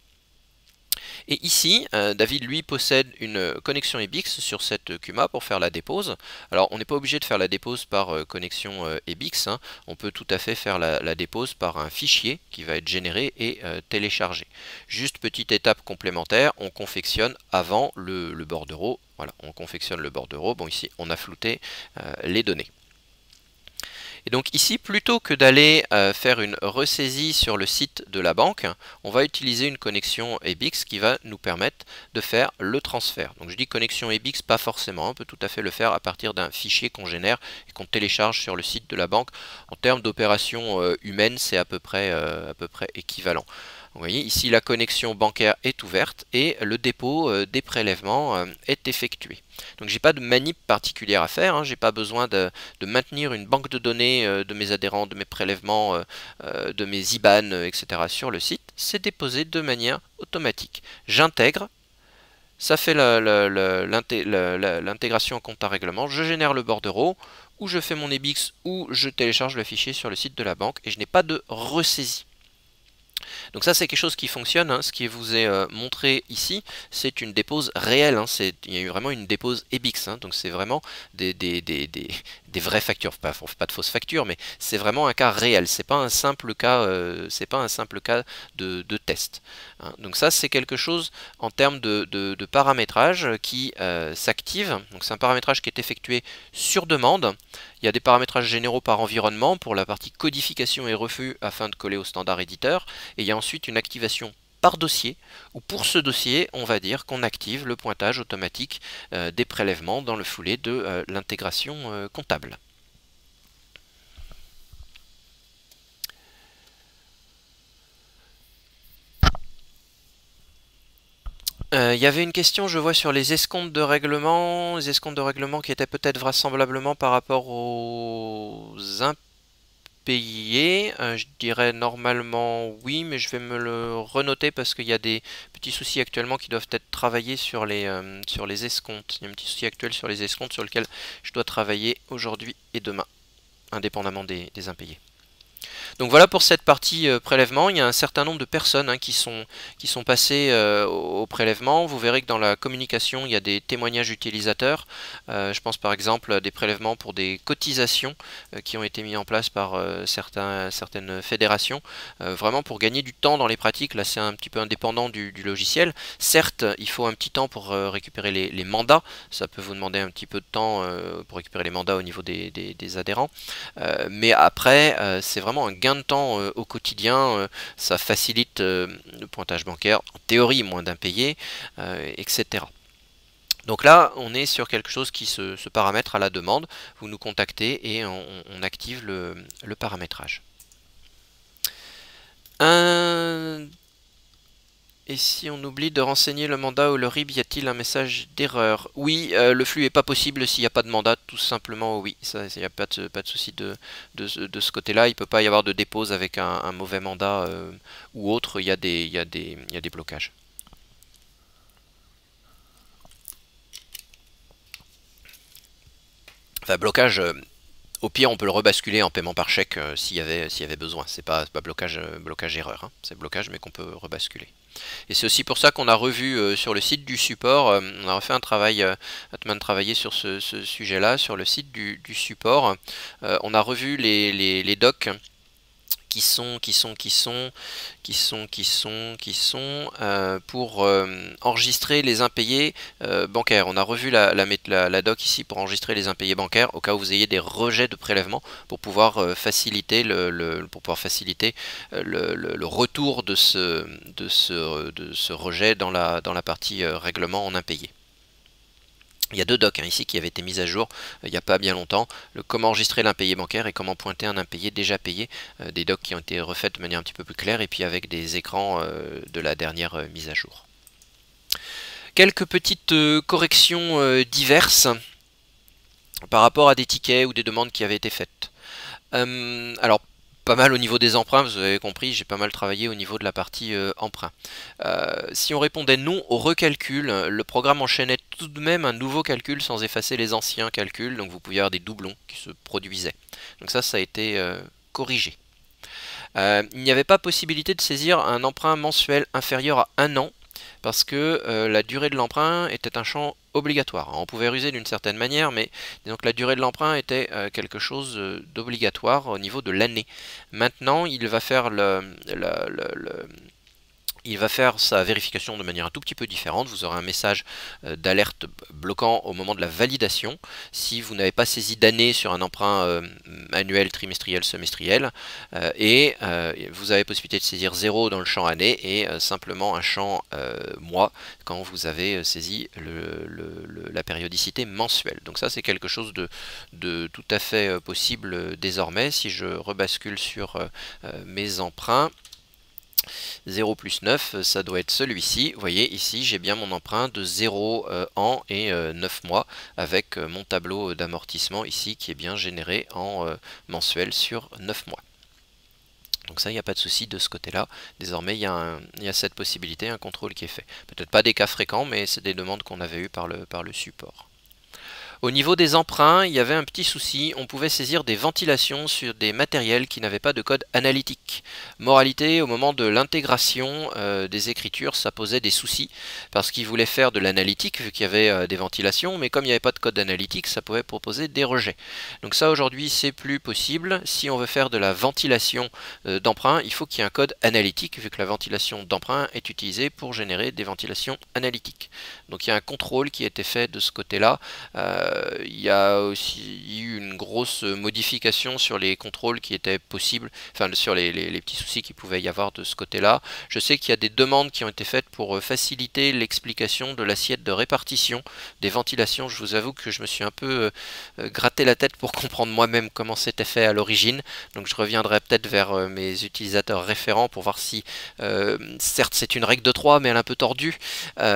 Et ici, David, lui, possède une connexion EBIX sur cette CUMA pour faire la dépose. Alors, on n'est pas obligé de faire la dépose par connexion EBIX. Hein. On peut tout à fait faire la dépose par un fichier qui va être généré et téléchargé. Juste petite étape complémentaire, on confectionne avant le bordereau. Voilà, on confectionne le bordereau. Bon, ici, on a flouté les données. Et donc ici, plutôt que d'aller faire une ressaisie sur le site de la banque, on va utiliser une connexion EBIX qui va nous permettre de faire le transfert. Donc je dis connexion EBIX, pas forcément, on peut tout à fait le faire à partir d'un fichier qu'on génère et qu'on télécharge sur le site de la banque. En termes d'opération humaine, c'est à peu près équivalent. Vous voyez, ici la connexion bancaire est ouverte et le dépôt des prélèvements est effectué. Donc j'ai pas de manip particulière à faire, hein, j'ai pas besoin de maintenir une banque de données de mes adhérents, de mes prélèvements, de mes IBAN, etc. sur le site. C'est déposé de manière automatique. J'intègre, ça fait l'intégration en compte à règlement, je génère le bordereau, ou je fais mon EBIX, ou je télécharge le fichier sur le site de la banque et je n'ai pas de ressaisie. Donc ça c'est quelque chose qui fonctionne, hein. Ce qui vous est montré ici, c'est une dépose réelle, hein. Il y a eu vraiment une dépose EBIX, hein. Donc c'est vraiment des vraies factures, pas de fausses factures, mais c'est vraiment un cas réel, c'est pas un simple cas, de test, hein. Donc ça c'est quelque chose en termes de paramétrage qui s'active, donc c'est un paramétrage qui est effectué sur demande. Il y a des paramétrages généraux par environnement pour la partie codification et refus afin de coller au standard éditeur. Et il y a ensuite une activation par dossier, où pour ce dossier, on va dire qu'on active le pointage automatique des prélèvements dans le foulée de l'intégration comptable. Il y avait une question, je vois, sur les escomptes de règlement, qui étaient peut-être vraisemblablement par rapport aux impayés. Je dirais normalement oui, mais je vais me le renoter parce qu'il y a des petits soucis actuellement qui doivent être travaillés sur les escomptes. Il y a un petit souci actuel sur les escomptes sur lequel je dois travailler aujourd'hui et demain, indépendamment des impayés. Donc voilà pour cette partie prélèvement. Il y a un certain nombre de personnes qui sont passées au prélèvement. Vous verrez que dans la communication, il y a des témoignages utilisateurs. Je pense par exemple à des prélèvements pour des cotisations qui ont été mis en place par certaines fédérations. Vraiment pour gagner du temps dans les pratiques. Là, c'est un petit peu indépendant du logiciel. Certes, il faut un petit temps pour récupérer les mandats. Ça peut vous demander un petit peu de temps pour récupérer les mandats au niveau des adhérents. Mais après, c'est vraiment un gain de temps au quotidien, ça facilite le pointage bancaire, en théorie moins d'impayés, etc. Donc là, on est sur quelque chose qui se paramètre à la demande. Vous nous contactez et on active le paramétrage. Et si on oublie de renseigner le mandat ou le RIB, y a-t-il un message d'erreur? Oui, le flux n'est pas possible s'il n'y a pas de mandat, tout simplement oui. Il n'y a pas de souci de ce côté-là. Il ne peut pas y avoir de dépose avec un mauvais mandat ou autre. Il y a des blocages. Enfin, blocage... au pire, on peut le rebasculer en paiement par chèque s'il y avait besoin. C'est pas blocage erreur, hein. C'est blocage mais qu'on peut rebasculer. Et c'est aussi pour ça qu'on a revu sur le site du support, on a refait un travail, Atman travaillé sur ce sujet-là, sur le site du support. On a revu les docs qui sont pour enregistrer les impayés bancaires. On a revu la doc ici pour enregistrer les impayés bancaires au cas où vous ayez des rejets de prélèvement pour pouvoir faciliter le retour de ce rejet dans la partie règlement en impayé. Il y a deux docs ici qui avaient été mises à jour il n'y a pas bien longtemps. Comment enregistrer l'impayé bancaire et comment pointer un impayé déjà payé. Des docs qui ont été refaites de manière un petit peu plus claire et puis avec des écrans de la dernière mise à jour. Quelques petites corrections diverses par rapport à des tickets ou des demandes qui avaient été faites. Alors, pas mal au niveau des emprunts, vous avez compris, j'ai pas mal travaillé au niveau de la partie emprunt. Si on répondait non au recalcul, le programme enchaînait tout de même un nouveau calcul sans effacer les anciens calculs, donc vous pouviez avoir des doublons qui se produisaient. Donc ça a été corrigé. Il n'y avait pas possibilité de saisir un emprunt mensuel inférieur à 1 an, parce que la durée de l'emprunt était un champ obligatoire. On pouvait ruser d'une certaine manière, mais donc la durée de l'emprunt était quelque chose d'obligatoire au niveau de l'année. Maintenant, il va faire il va faire sa vérification de manière un tout petit peu différente. Vous aurez un message d'alerte bloquant au moment de la validation. Si vous n'avez pas saisi d'année sur un emprunt annuel, trimestriel, semestriel, vous avez possibilité de saisir 0 dans le champ année et simplement un champ mois quand vous avez saisi la périodicité mensuelle. Donc ça c'est quelque chose de tout à fait possible désormais. Si je rebascule sur mes emprunts, 0 plus 9, ça doit être celui-ci. Vous voyez, ici, j'ai bien mon emprunt de 0 ans et 9 mois avec mon tableau d'amortissement ici qui est bien généré en mensuel sur 9 mois. Donc ça, il n'y a pas de souci de ce côté-là. Désormais, il y a cette possibilité, un contrôle qui est fait. Peut-être pas des cas fréquents, mais c'est des demandes qu'on avait eues par le support. Au niveau des emprunts, il y avait un petit souci, on pouvait saisir des ventilations sur des matériels qui n'avaient pas de code analytique. Moralité, au moment de l'intégration des écritures, ça posait des soucis, parce qu'ils voulaient faire de l'analytique, vu qu'il y avait des ventilations, mais comme il n'y avait pas de code analytique, ça pouvait proposer des rejets. Donc ça, aujourd'hui, c'est plus possible. Si on veut faire de la ventilation d'emprunt, il faut qu'il y ait un code analytique, vu que la ventilation d'emprunt est utilisée pour générer des ventilations analytiques. Donc il y a un contrôle qui a été fait de ce côté-là. Il y a aussi eu une grosse modification sur les contrôles qui étaient possibles, enfin sur les petits soucis qu'il pouvait y avoir de ce côté-là. Je sais qu'il y a des demandes qui ont été faites pour faciliter l'explication de l'assiette de répartition des ventilations. Je vous avoue que je me suis un peu gratté la tête pour comprendre moi-même comment c'était fait à l'origine. Donc je reviendrai peut-être vers mes utilisateurs référents pour voir si, certes c'est une règle de 3, mais elle est un peu tordue,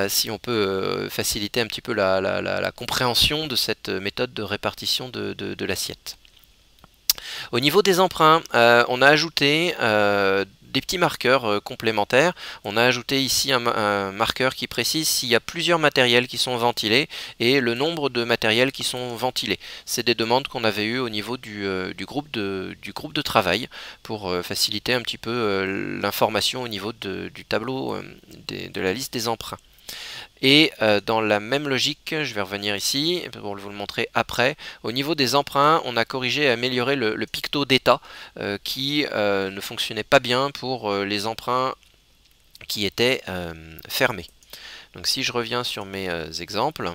si on peut faciliter un petit peu la compréhension de cette méthode de répartition de l'assiette. Au niveau des emprunts, on a ajouté des petits marqueurs complémentaires. On a ajouté ici un marqueur qui précise s'il y a plusieurs matériels qui sont ventilés et le nombre de matériels qui sont ventilés. C'est des demandes qu'on avait eues au niveau du groupe de travail pour faciliter un petit peu l'information au niveau du tableau de la liste des emprunts. Et dans la même logique, je vais revenir ici pour vous le montrer après. Au niveau des emprunts, on a corrigé et amélioré le picto d'état qui ne fonctionnait pas bien pour les emprunts qui étaient fermés. Donc si je reviens sur mes exemples,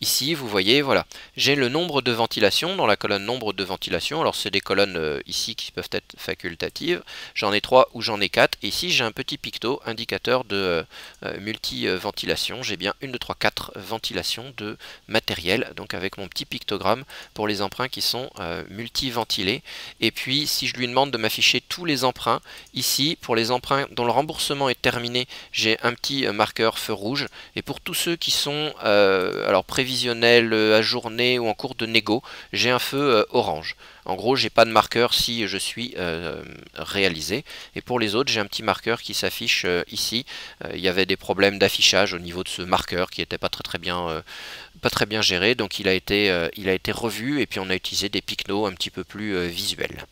ici, vous voyez, voilà, j'ai le nombre de ventilations dans la colonne nombre de ventilations. Alors, c'est des colonnes ici qui peuvent être facultatives. J'en ai 3 ou j'en ai 4. Et ici, j'ai un petit picto indicateur de multi-ventilation. J'ai bien 1, 2, 3, 4 ventilations de matériel. Donc, avec mon petit pictogramme pour les emprunts qui sont multi-ventilés. Et puis, si je lui demande de m'afficher tous les emprunts, ici, pour les emprunts dont le remboursement est terminé, j'ai un petit marqueur feu rouge. Et pour tous ceux qui sont alors prévisionnel, ajourné ou en cours de négo, j'ai un feu orange. En gros, j'ai pas de marqueur si je suis réalisé. Et pour les autres, j'ai un petit marqueur qui s'affiche ici. Il y avait des problèmes d'affichage au niveau de ce marqueur qui n'était pas très bien géré. Donc il a été revu et puis on a utilisé des picnos un petit peu plus visuels.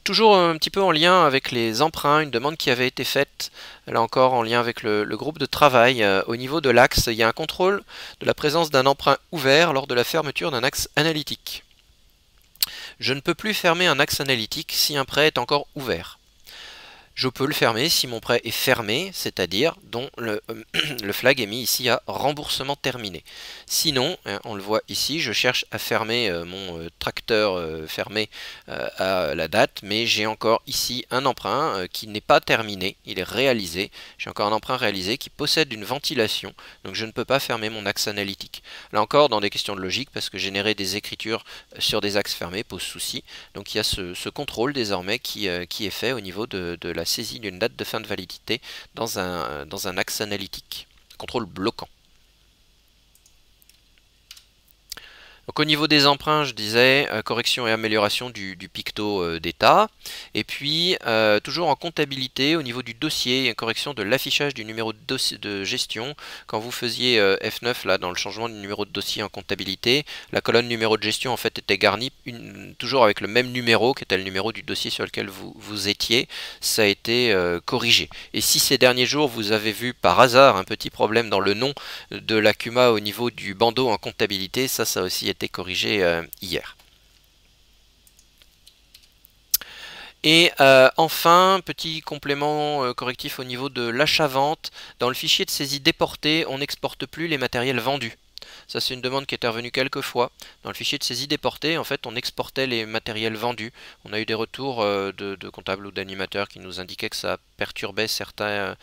Toujours un petit peu en lien avec les emprunts, une demande qui avait été faite, là encore en lien avec le groupe de travail. Au niveau de l'axe, il y a un contrôle de la présence d'un emprunt ouvert lors de la fermeture d'un axe analytique. Je ne peux plus fermer un axe analytique si un prêt est encore ouvert. je peux le fermer si mon prêt est fermé, c'est-à-dire dont le flag est mis ici à remboursement terminé. Sinon, on le voit ici, je cherche à fermer mon tracteur fermé à la date, mais j'ai encore ici un emprunt qui n'est pas terminé, il est réalisé. J'ai encore un emprunt réalisé qui possède une ventilation, donc je ne peux pas fermer mon axe analytique. Là encore, dans des questions de logique, parce que générer des écritures sur des axes fermés pose souci. Donc il y a ce contrôle désormais qui est fait au niveau de la saisie d'une date de fin de validité dans un axe analytique. Contrôle bloquant. Donc au niveau des emprunts, je disais correction et amélioration du picto d'état. Et puis toujours en comptabilité, au niveau du dossier, correction de l'affichage du numéro de gestion. Quand vous faisiez F9 là dans le changement du numéro de dossier en comptabilité, la colonne numéro de gestion en fait était garnie toujours avec le même numéro qui était le numéro du dossier sur lequel vous étiez. Ça a été corrigé. Et si ces derniers jours vous avez vu par hasard un petit problème dans le nom de l'ACUMA au niveau du bandeau en comptabilité, ça a aussi été corrigé hier. Et enfin, petit complément correctif au niveau de l'achat-vente. Dans le fichier de saisie déporté, on n'exporte plus les matériels vendus. Ça, c'est une demande qui est intervenue quelques fois. Dans le fichier de saisie déporté, en fait, on exportait les matériels vendus. On a eu des retours de comptables ou d'animateurs qui nous indiquaient que ça perturbait certains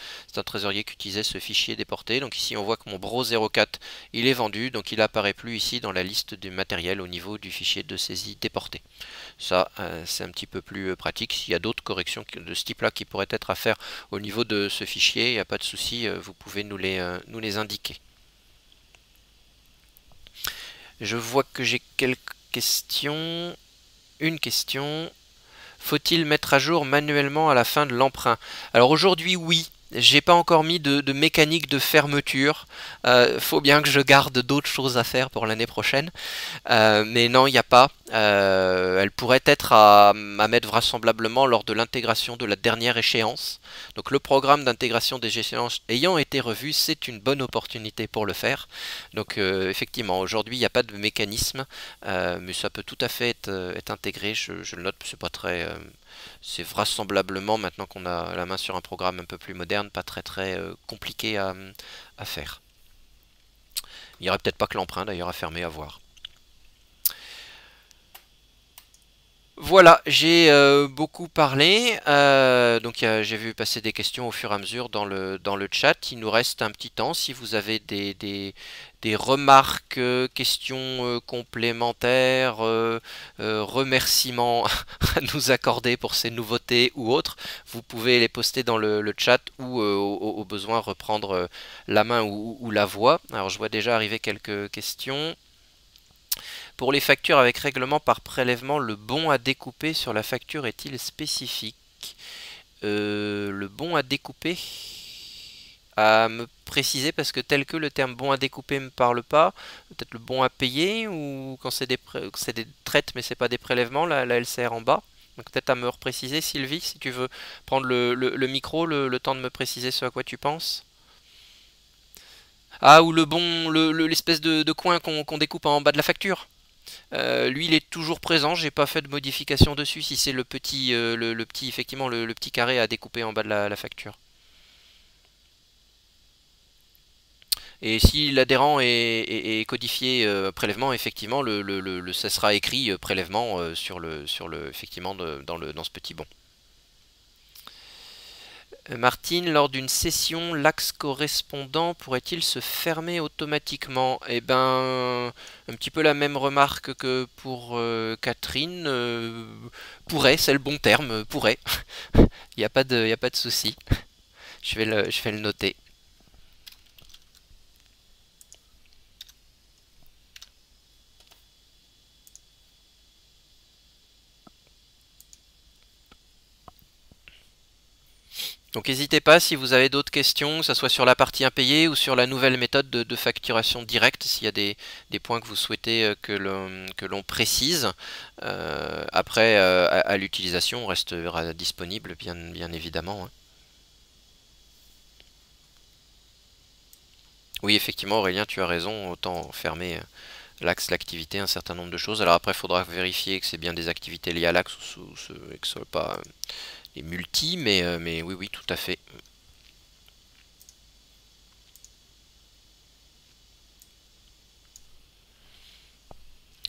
trésoriers qui utilisaient ce fichier déporté. Donc ici, on voit que mon Bro 04, il est vendu, donc il n'apparaît plus ici dans la liste du matériel au niveau du fichier de saisie déporté. Ça, c'est un petit peu plus pratique. S'il y a d'autres corrections de ce type-là qui pourraient être à faire au niveau de ce fichier, il n'y a pas de souci, vous pouvez nous les indiquer. Je vois que j'ai quelques questions. Une question. Faut-il mettre à jour manuellement à la fin de l'emprunt? Alors aujourd'hui, oui. J'ai pas encore mis de mécanique de fermeture. Faut bien que je garde d'autres choses à faire pour l'année prochaine. Mais non, il n'y a pas. Elle pourrait être à mettre vraisemblablement lors de l'intégration de la dernière échéance. Donc le programme d'intégration des échéances ayant été revu, c'est une bonne opportunité pour le faire. Donc effectivement, aujourd'hui, il n'y a pas de mécanisme, mais ça peut tout à fait être intégré. Je le note, c'est pas très... c'est vraisemblablement, maintenant qu'on a la main sur un programme un peu plus moderne, pas très compliqué à faire. Il n'y aurait peut-être pas que l'emprunt d'ailleurs à fermer, à voir. Voilà, j'ai beaucoup parlé, donc j'ai vu passer des questions au fur et à mesure dans le chat. Il nous reste un petit temps. Si vous avez des remarques, questions complémentaires, remerciements à nous accorder pour ces nouveautés ou autres, vous pouvez les poster dans le chat ou au besoin reprendre la main ou la voix. Alors je vois déjà arriver quelques questions. Pour les factures avec règlement par prélèvement, le bon à découper sur la facture est-il spécifique? Le bon à découper, à me préciser, parce que tel que le terme bon à découper me parle pas. Peut-être le bon à payer, ou quand c'est des traites mais c'est pas des prélèvements, la LCR en bas. Donc peut-être à me repréciser, Sylvie, si tu veux prendre le micro, le temps de me préciser ce à quoi tu penses. Ah, ou l'espèce de coin qu'on découpe en bas de la facture. Lui il est toujours présent, j'ai pas fait de modification dessus si c'est le petit, effectivement le petit carré à découper en bas de la facture. Et si l'adhérent est codifié prélèvement, effectivement ça sera écrit prélèvement effectivement dans ce petit bon. Martine, lors d'une session, l'axe correspondant pourrait-il se fermer automatiquement? Eh ben, un petit peu la même remarque que pour Catherine. Pourrait, c'est le bon terme, pourrait. Il n'y a pas de souci. Je vais le noter. Donc n'hésitez pas si vous avez d'autres questions, que ce soit sur la partie impayée ou sur la nouvelle méthode de facturation directe, s'il y a des points que vous souhaitez que l'on précise. Après, à l'utilisation, on restera disponible, bien évidemment. Hein. Oui, effectivement, Aurélien, tu as raison, autant fermer l'axe, l'activité, un certain nombre de choses. Alors après, il faudra vérifier que c'est bien des activités liées à l'axe et que ce ne soit pas multi, mais oui, oui, tout à fait.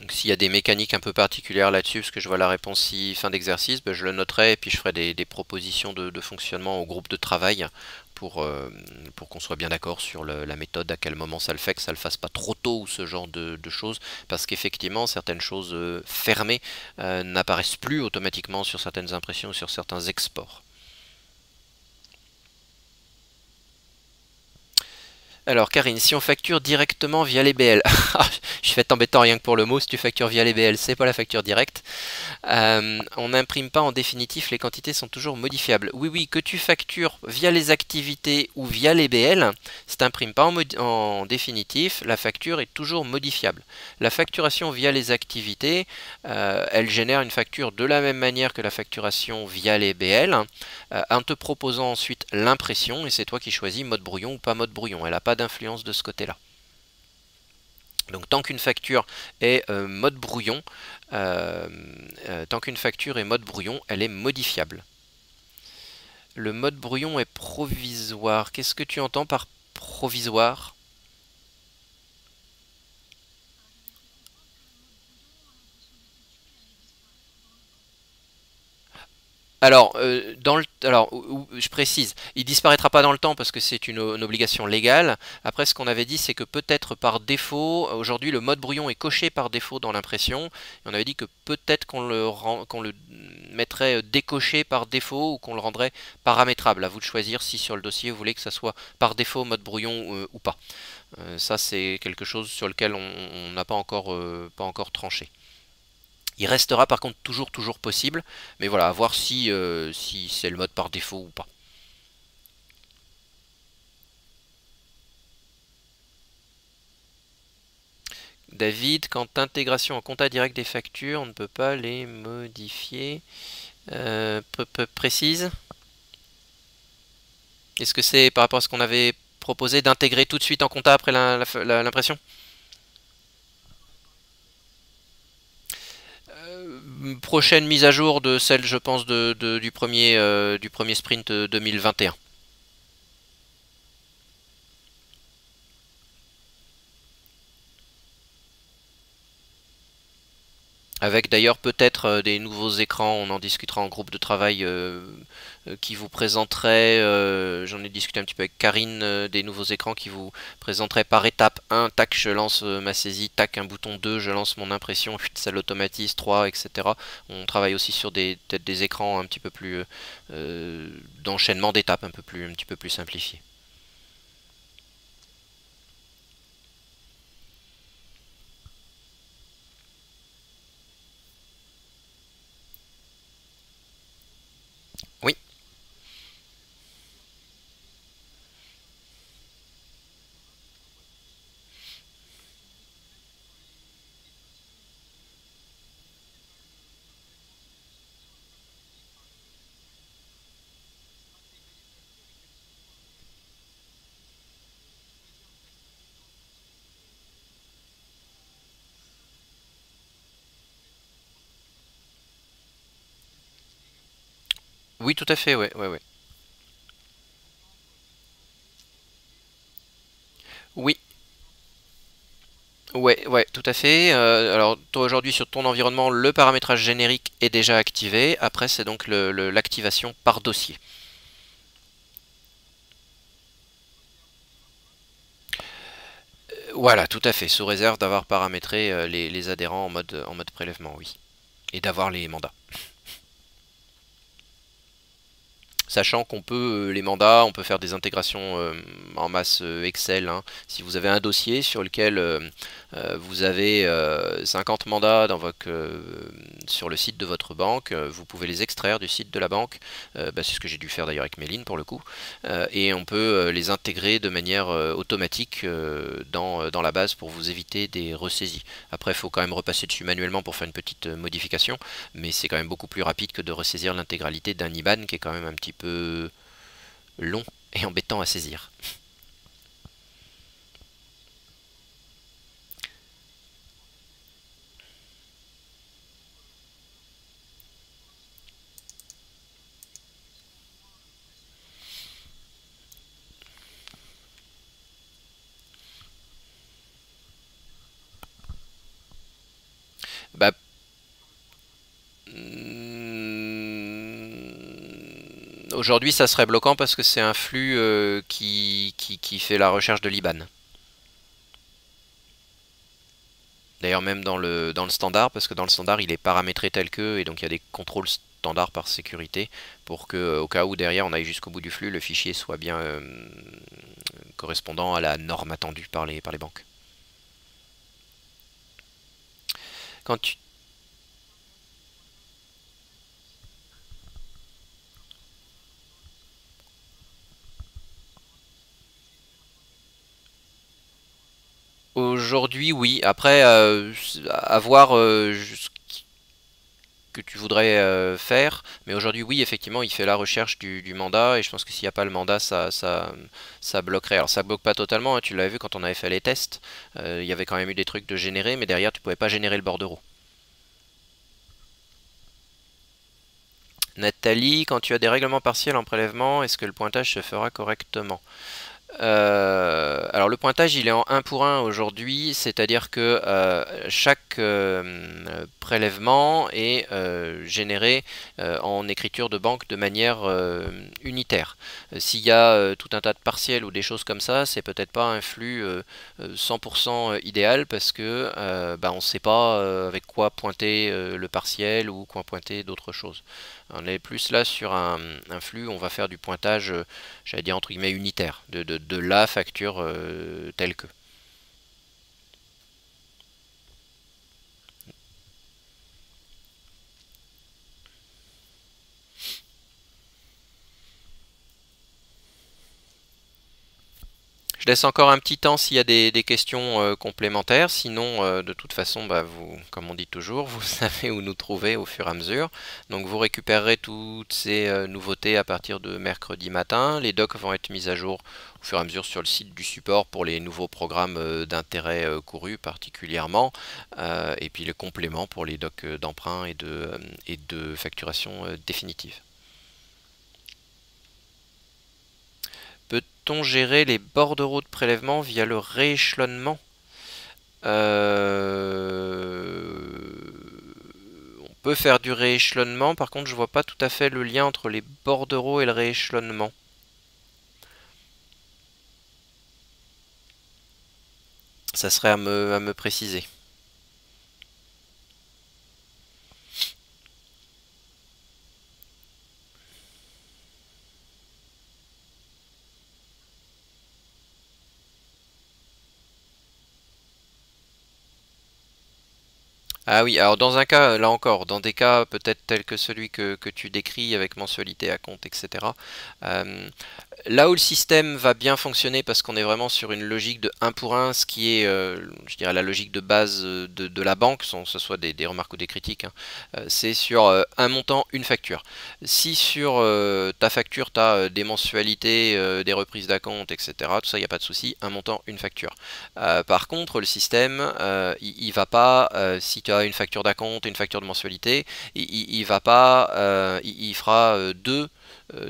Donc s'il y a des mécaniques un peu particulières là-dessus, parce que je vois la réponse si fin d'exercice, ben, je le noterai et puis je ferai des propositions de fonctionnement au groupe de travail pour qu'on soit bien d'accord sur la méthode, à quel moment ça le fait, que ça le fasse pas trop tôt ou ce genre de choses, parce qu'effectivement certaines choses fermées n'apparaissent plus automatiquement sur certaines impressions ou sur certains exports. Alors Karine, si on facture directement via les BL, je vais t'embêtant rien que pour le mot, si tu factures via les BL, c'est pas la facture directe. On n'imprime pas en définitif, les quantités sont toujours modifiables. Oui, oui, que tu factures via les activités ou via les BL, si tu n'imprimes pas en définitif, la facture est toujours modifiable. La facturation via les activités, elle génère une facture de la même manière que la facturation via les BL, en te proposant ensuite l'impression, et c'est toi qui choisis mode brouillon ou pas mode brouillon. Elle n'a pas d'influence de ce côté-là. Donc tant qu'une facture est mode brouillon, elle est modifiable. Le mode brouillon est provisoire. Qu'est-ce que tu entends par provisoire? Alors, je précise, il disparaîtra pas dans le temps parce que c'est une obligation légale. Après, ce qu'on avait dit, c'est que peut-être par défaut, aujourd'hui le mode brouillon est coché par défaut dans l'impression. Et on avait dit que peut-être qu'on le mettrait décoché par défaut ou qu'on le rendrait paramétrable. À vous de choisir si sur le dossier vous voulez que ça soit par défaut mode brouillon ou pas. Ça, c'est quelque chose sur lequel on n'a pas encore tranché. Il restera par contre toujours possible, mais voilà, à voir si c'est le mode par défaut ou pas. David, quant à intégration en compta direct des factures, on ne peut pas les modifier. Précise. Est-ce que c'est par rapport à ce qu'on avait proposé d'intégrer tout de suite en compta après l'impression? Prochaine mise à jour de celle, je pense, du premier sprint 2021. Avec d'ailleurs peut-être des nouveaux écrans, on en discutera en groupe de travail qui vous présenterait, j'en ai discuté un petit peu avec Karine, des nouveaux écrans qui vous présenteraient par étape 1, tac, je lance ma saisie, tac, un bouton 2, je lance mon impression, ça l'automatise, 3, etc. On travaille aussi sur peut-être des écrans un petit peu plus d'enchaînement d'étapes, un petit peu plus simplifiés. Oui. Oui, tout à fait, ouais, ouais, ouais. Oui, ouais, ouais, tout à fait. Alors, toi aujourd'hui sur ton environnement, le paramétrage générique est déjà activé. Après, c'est donc l'activation par dossier. Voilà, tout à fait, sous réserve d'avoir paramétré les adhérents en mode prélèvement, oui. Et d'avoir les mandats. Sachant qu'on peut, les mandats, on peut faire des intégrations en masse Excel, hein. Si vous avez un dossier sur lequel vous avez 50 mandats sur le site de votre banque, vous pouvez les extraire du site de la banque, bah, c'est ce que j'ai dû faire d'ailleurs avec Méline pour le coup, et on peut les intégrer de manière automatique dans la base pour vous éviter des ressaisies. Après, il faut quand même repasser dessus manuellement pour faire une petite modification, mais c'est quand même beaucoup plus rapide que de ressaisir l'intégralité d'un IBAN qui est quand même un petit peu long et embêtant à saisir. Aujourd'hui, ça serait bloquant parce que c'est un flux qui fait la recherche de l'IBAN. D'ailleurs, même dans le standard, parce que dans le standard, il est paramétré tel que, et donc il y a des contrôles standards par sécurité, pour que, au cas où derrière on aille jusqu'au bout du flux, le fichier soit bien correspondant à la norme attendue par les banques. Quand tu... Aujourd'hui, oui. Après, à voir que tu voudrais faire. Mais aujourd'hui, oui, effectivement, il fait la recherche du mandat. Et je pense que s'il n'y a pas le mandat, ça bloquerait. Alors, ça bloque pas totalement, hein, tu l'avais vu quand on avait fait les tests. Il y avait quand même eu des trucs de générer, mais derrière, tu pouvais pas générer le bordereau. Nathalie, quand tu as des règlements partiels en prélèvement, est-ce que le pointage se fera correctement? Alors le pointage il est en 1 pour 1 aujourd'hui, c'est-à-dire que chaque prélèvement est généré en écriture de banque de manière unitaire. S'il y a tout un tas de partiels ou des choses comme ça, c'est peut-être pas un flux 100% idéal parce que bah, on ne sait pas avec quoi pointer le partiel ou quoi pointer d'autres choses. On est plus là sur un flux, on va faire du pointage, j'allais dire entre guillemets unitaire, de la facture telle que. Je laisse encore un petit temps s'il y a des questions complémentaires. Sinon, de toute façon, bah, vous, comme on dit toujours, vous savez où nous trouver au fur et à mesure. Donc vous récupérerez toutes ces nouveautés à partir de mercredi matin. Les docs vont être mis à jour au fur et à mesure sur le site du support pour les nouveaux programmes d'intérêt couru particulièrement. Et puis le complément pour les docs d'emprunt et de facturation définitive. Peut-on gérer les bordereaux de prélèvement via le rééchelonnement? On peut faire du rééchelonnement, par contre je vois pas tout à fait le lien entre les bordereaux et le rééchelonnement. Ça serait à me préciser. Ah oui, alors dans un cas, là encore, dans des cas peut-être tels que celui que tu décris avec mensualité à compte, etc. euh, Là où le système va bien fonctionner parce qu'on est vraiment sur une logique de 1 pour 1, ce qui est, je dirais, la logique de base de la banque, sans que ce soit des remarques ou des critiques, hein, c'est sur un montant, une facture. Si sur ta facture, tu as des mensualités, des reprises d'acompte, etc., tout ça, il n'y a pas de souci, un montant, une facture. Par contre, le système, il va pas, si tu as une facture d'acompte et une facture de mensualité, il va pas, il fera deux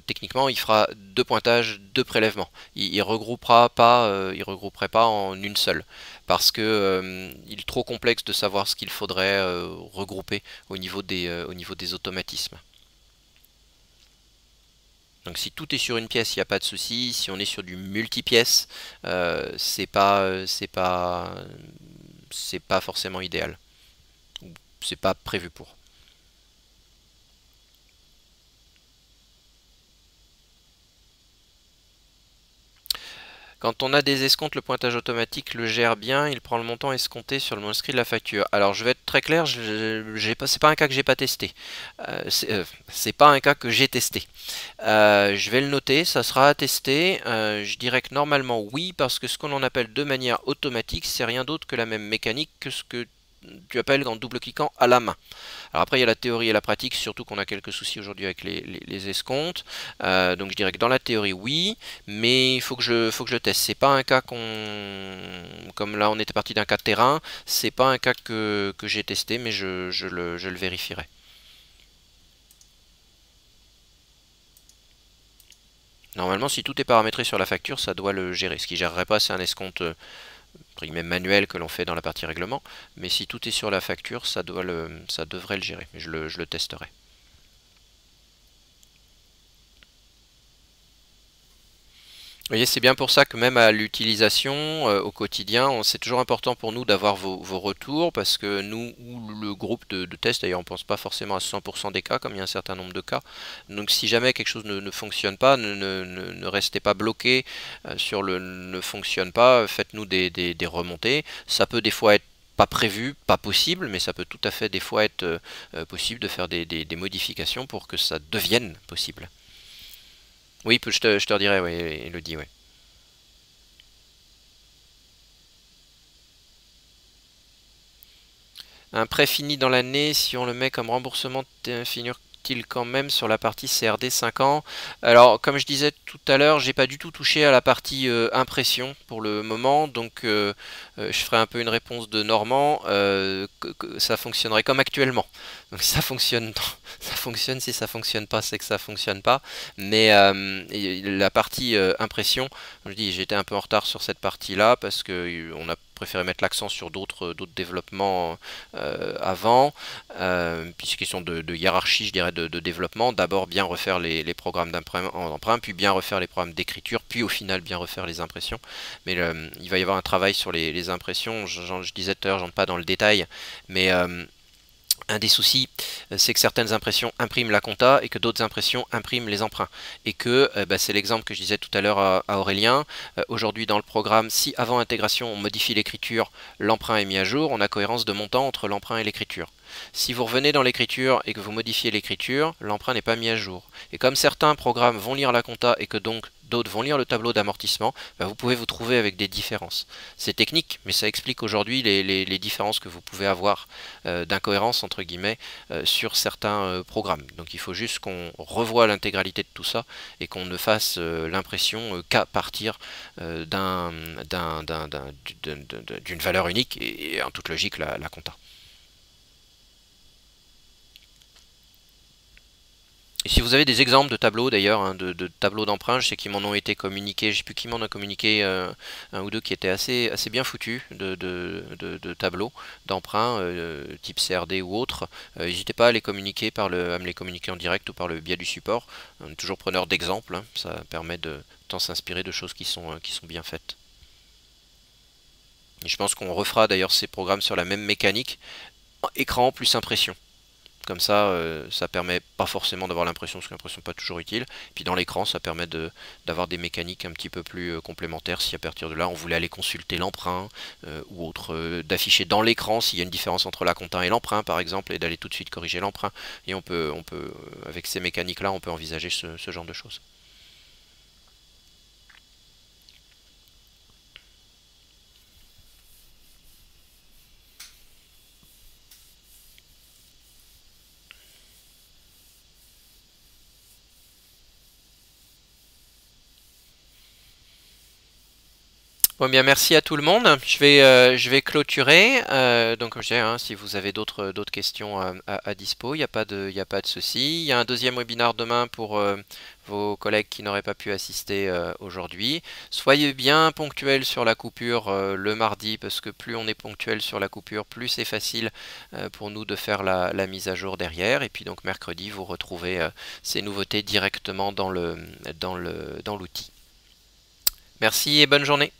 techniquement, il fera deux pointages, deux prélèvements. Il regroupera pas, il regrouperait pas en une seule, parce que il est trop complexe de savoir ce qu'il faudrait regrouper au niveau des automatismes. Donc si tout est sur une pièce, il n'y a pas de souci. Si on est sur du multi-pièce, c'est pas forcément idéal. C'est pas prévu pour. Quand on a des escomptes, le pointage automatique le gère bien, il prend le montant escompté sur le manuscrit de la facture. Alors je vais être très clair, c'est pas un cas que j'ai pas testé. C'est pas un cas que j'ai testé. Je vais le noter, ça sera à tester. Je dirais que normalement oui, parce que ce qu'on en appelle de manière automatique, c'est rien d'autre que la même mécanique que ce que tu appelles en double-cliquant à la main. Alors après, il y a la théorie et la pratique, surtout qu'on a quelques soucis aujourd'hui avec les escomptes. Donc je dirais que dans la théorie, oui, mais faut que je teste. C'est pas un cas comme là on était parti d'un cas de terrain, c'est pas un cas que j'ai testé, mais je le vérifierai. Normalement, si tout est paramétré sur la facture, ça doit le gérer. Ce qui ne gérerait pas, c'est un escompte manuel que l'on fait dans la partie règlement. Mais si tout est sur la facture, ça devrait le gérer. Je le testerai. Vous voyez, c'est bien pour ça que même à l'utilisation, au quotidien, c'est toujours important pour nous d'avoir vos retours, parce que nous, ou le groupe de test, d'ailleurs on ne pense pas forcément à 100% des cas, comme il y a un certain nombre de cas. Donc si jamais quelque chose ne fonctionne pas, ne restez pas bloqué sur le ne fonctionne pas, faites-nous des remontées. Ça peut des fois être pas prévu, pas possible, mais ça peut tout à fait des fois être possible de faire des modifications pour que ça devienne possible. Oui, je te redirai, oui, Elodie, oui. Un prêt fini dans l'année, si on le met comme remboursement, finira-t-il quand même sur la partie CRD 5 ans? Alors, comme je disais tout à l'heure, j'ai pas du tout touché à la partie impression pour le moment, donc je ferai un peu une réponse de Normand. Ça fonctionnerait comme actuellement. Donc si ça fonctionne, ça fonctionne. Si ça fonctionne pas, c'est que ça fonctionne pas. Mais la partie impression, comme je dis, j'étais un peu en retard sur cette partie-là parce que on a préféré mettre l'accent sur d'autres développements avant, puis c'est question de hiérarchie, je dirais, de développement. D'abord bien refaire les programmes d'emprunt, puis bien refaire les programmes d'écriture, puis au final bien refaire les impressions. Mais il va y avoir un travail sur les impressions. Je disais tout à l'heure, j'entre pas dans le détail, mais un des soucis, c'est que certaines impressions impriment la compta et que d'autres impressions impriment les emprunts. Et que, c'est l'exemple que je disais tout à l'heure à Aurélien, aujourd'hui dans le programme, si avant intégration on modifie l'écriture, l'emprunt est mis à jour, on a cohérence de montant entre l'emprunt et l'écriture. Si vous revenez dans l'écriture et que vous modifiez l'écriture, l'emprunt n'est pas mis à jour. Et comme certains programmes vont lire la compta et que donc d'autres vont lire le tableau d'amortissement, vous pouvez vous trouver avec des différences. C'est technique, mais ça explique aujourd'hui les différences que vous pouvez avoir d'incohérence entre guillemets sur certains programmes. Donc il faut juste qu'on revoie l'intégralité de tout ça et qu'on ne fasse l'impression qu'à partir d'une valeur unique et en toute logique la compta. Et si vous avez des exemples de tableaux d'ailleurs, hein, de tableaux d'emprunt, je sais qu'ils m'en ont été communiqués, je sais plus qui m'en a communiqué un ou deux qui étaient assez bien foutus de tableaux d'emprunt, type CRD ou autre. N'hésitez pas à les communiquer à me les communiquer en direct ou par le biais du support. On est toujours preneur d'exemples, hein, ça permet de tant s'inspirer de choses qui sont bien faites. Et je pense qu'on refera d'ailleurs ces programmes sur la même mécanique, écran plus impression. Comme ça permet pas forcément d'avoir l'impression, parce que l'impression n'est pas toujours utile. Puis dans l'écran, ça permet d'avoir des mécaniques un petit peu plus complémentaires si à partir de là on voulait aller consulter l'emprunt ou autre, d'afficher dans l'écran s'il y a une différence entre la compta et l'emprunt par exemple, et d'aller tout de suite corriger l'emprunt. Et avec ces mécaniques-là, on peut envisager ce genre de choses. Bon bien merci à tout le monde. Je vais clôturer. Donc comme je disais, hein, si vous avez d'autres questions à dispo, il y a pas de souci. Il y a un deuxième webinaire demain pour vos collègues qui n'auraient pas pu assister aujourd'hui. Soyez bien ponctuels sur la coupure le mardi, parce que plus on est ponctuel sur la coupure, plus c'est facile pour nous de faire la mise à jour derrière. Et puis donc mercredi, vous retrouvez ces nouveautés directement dans l'outil. Merci et bonne journée.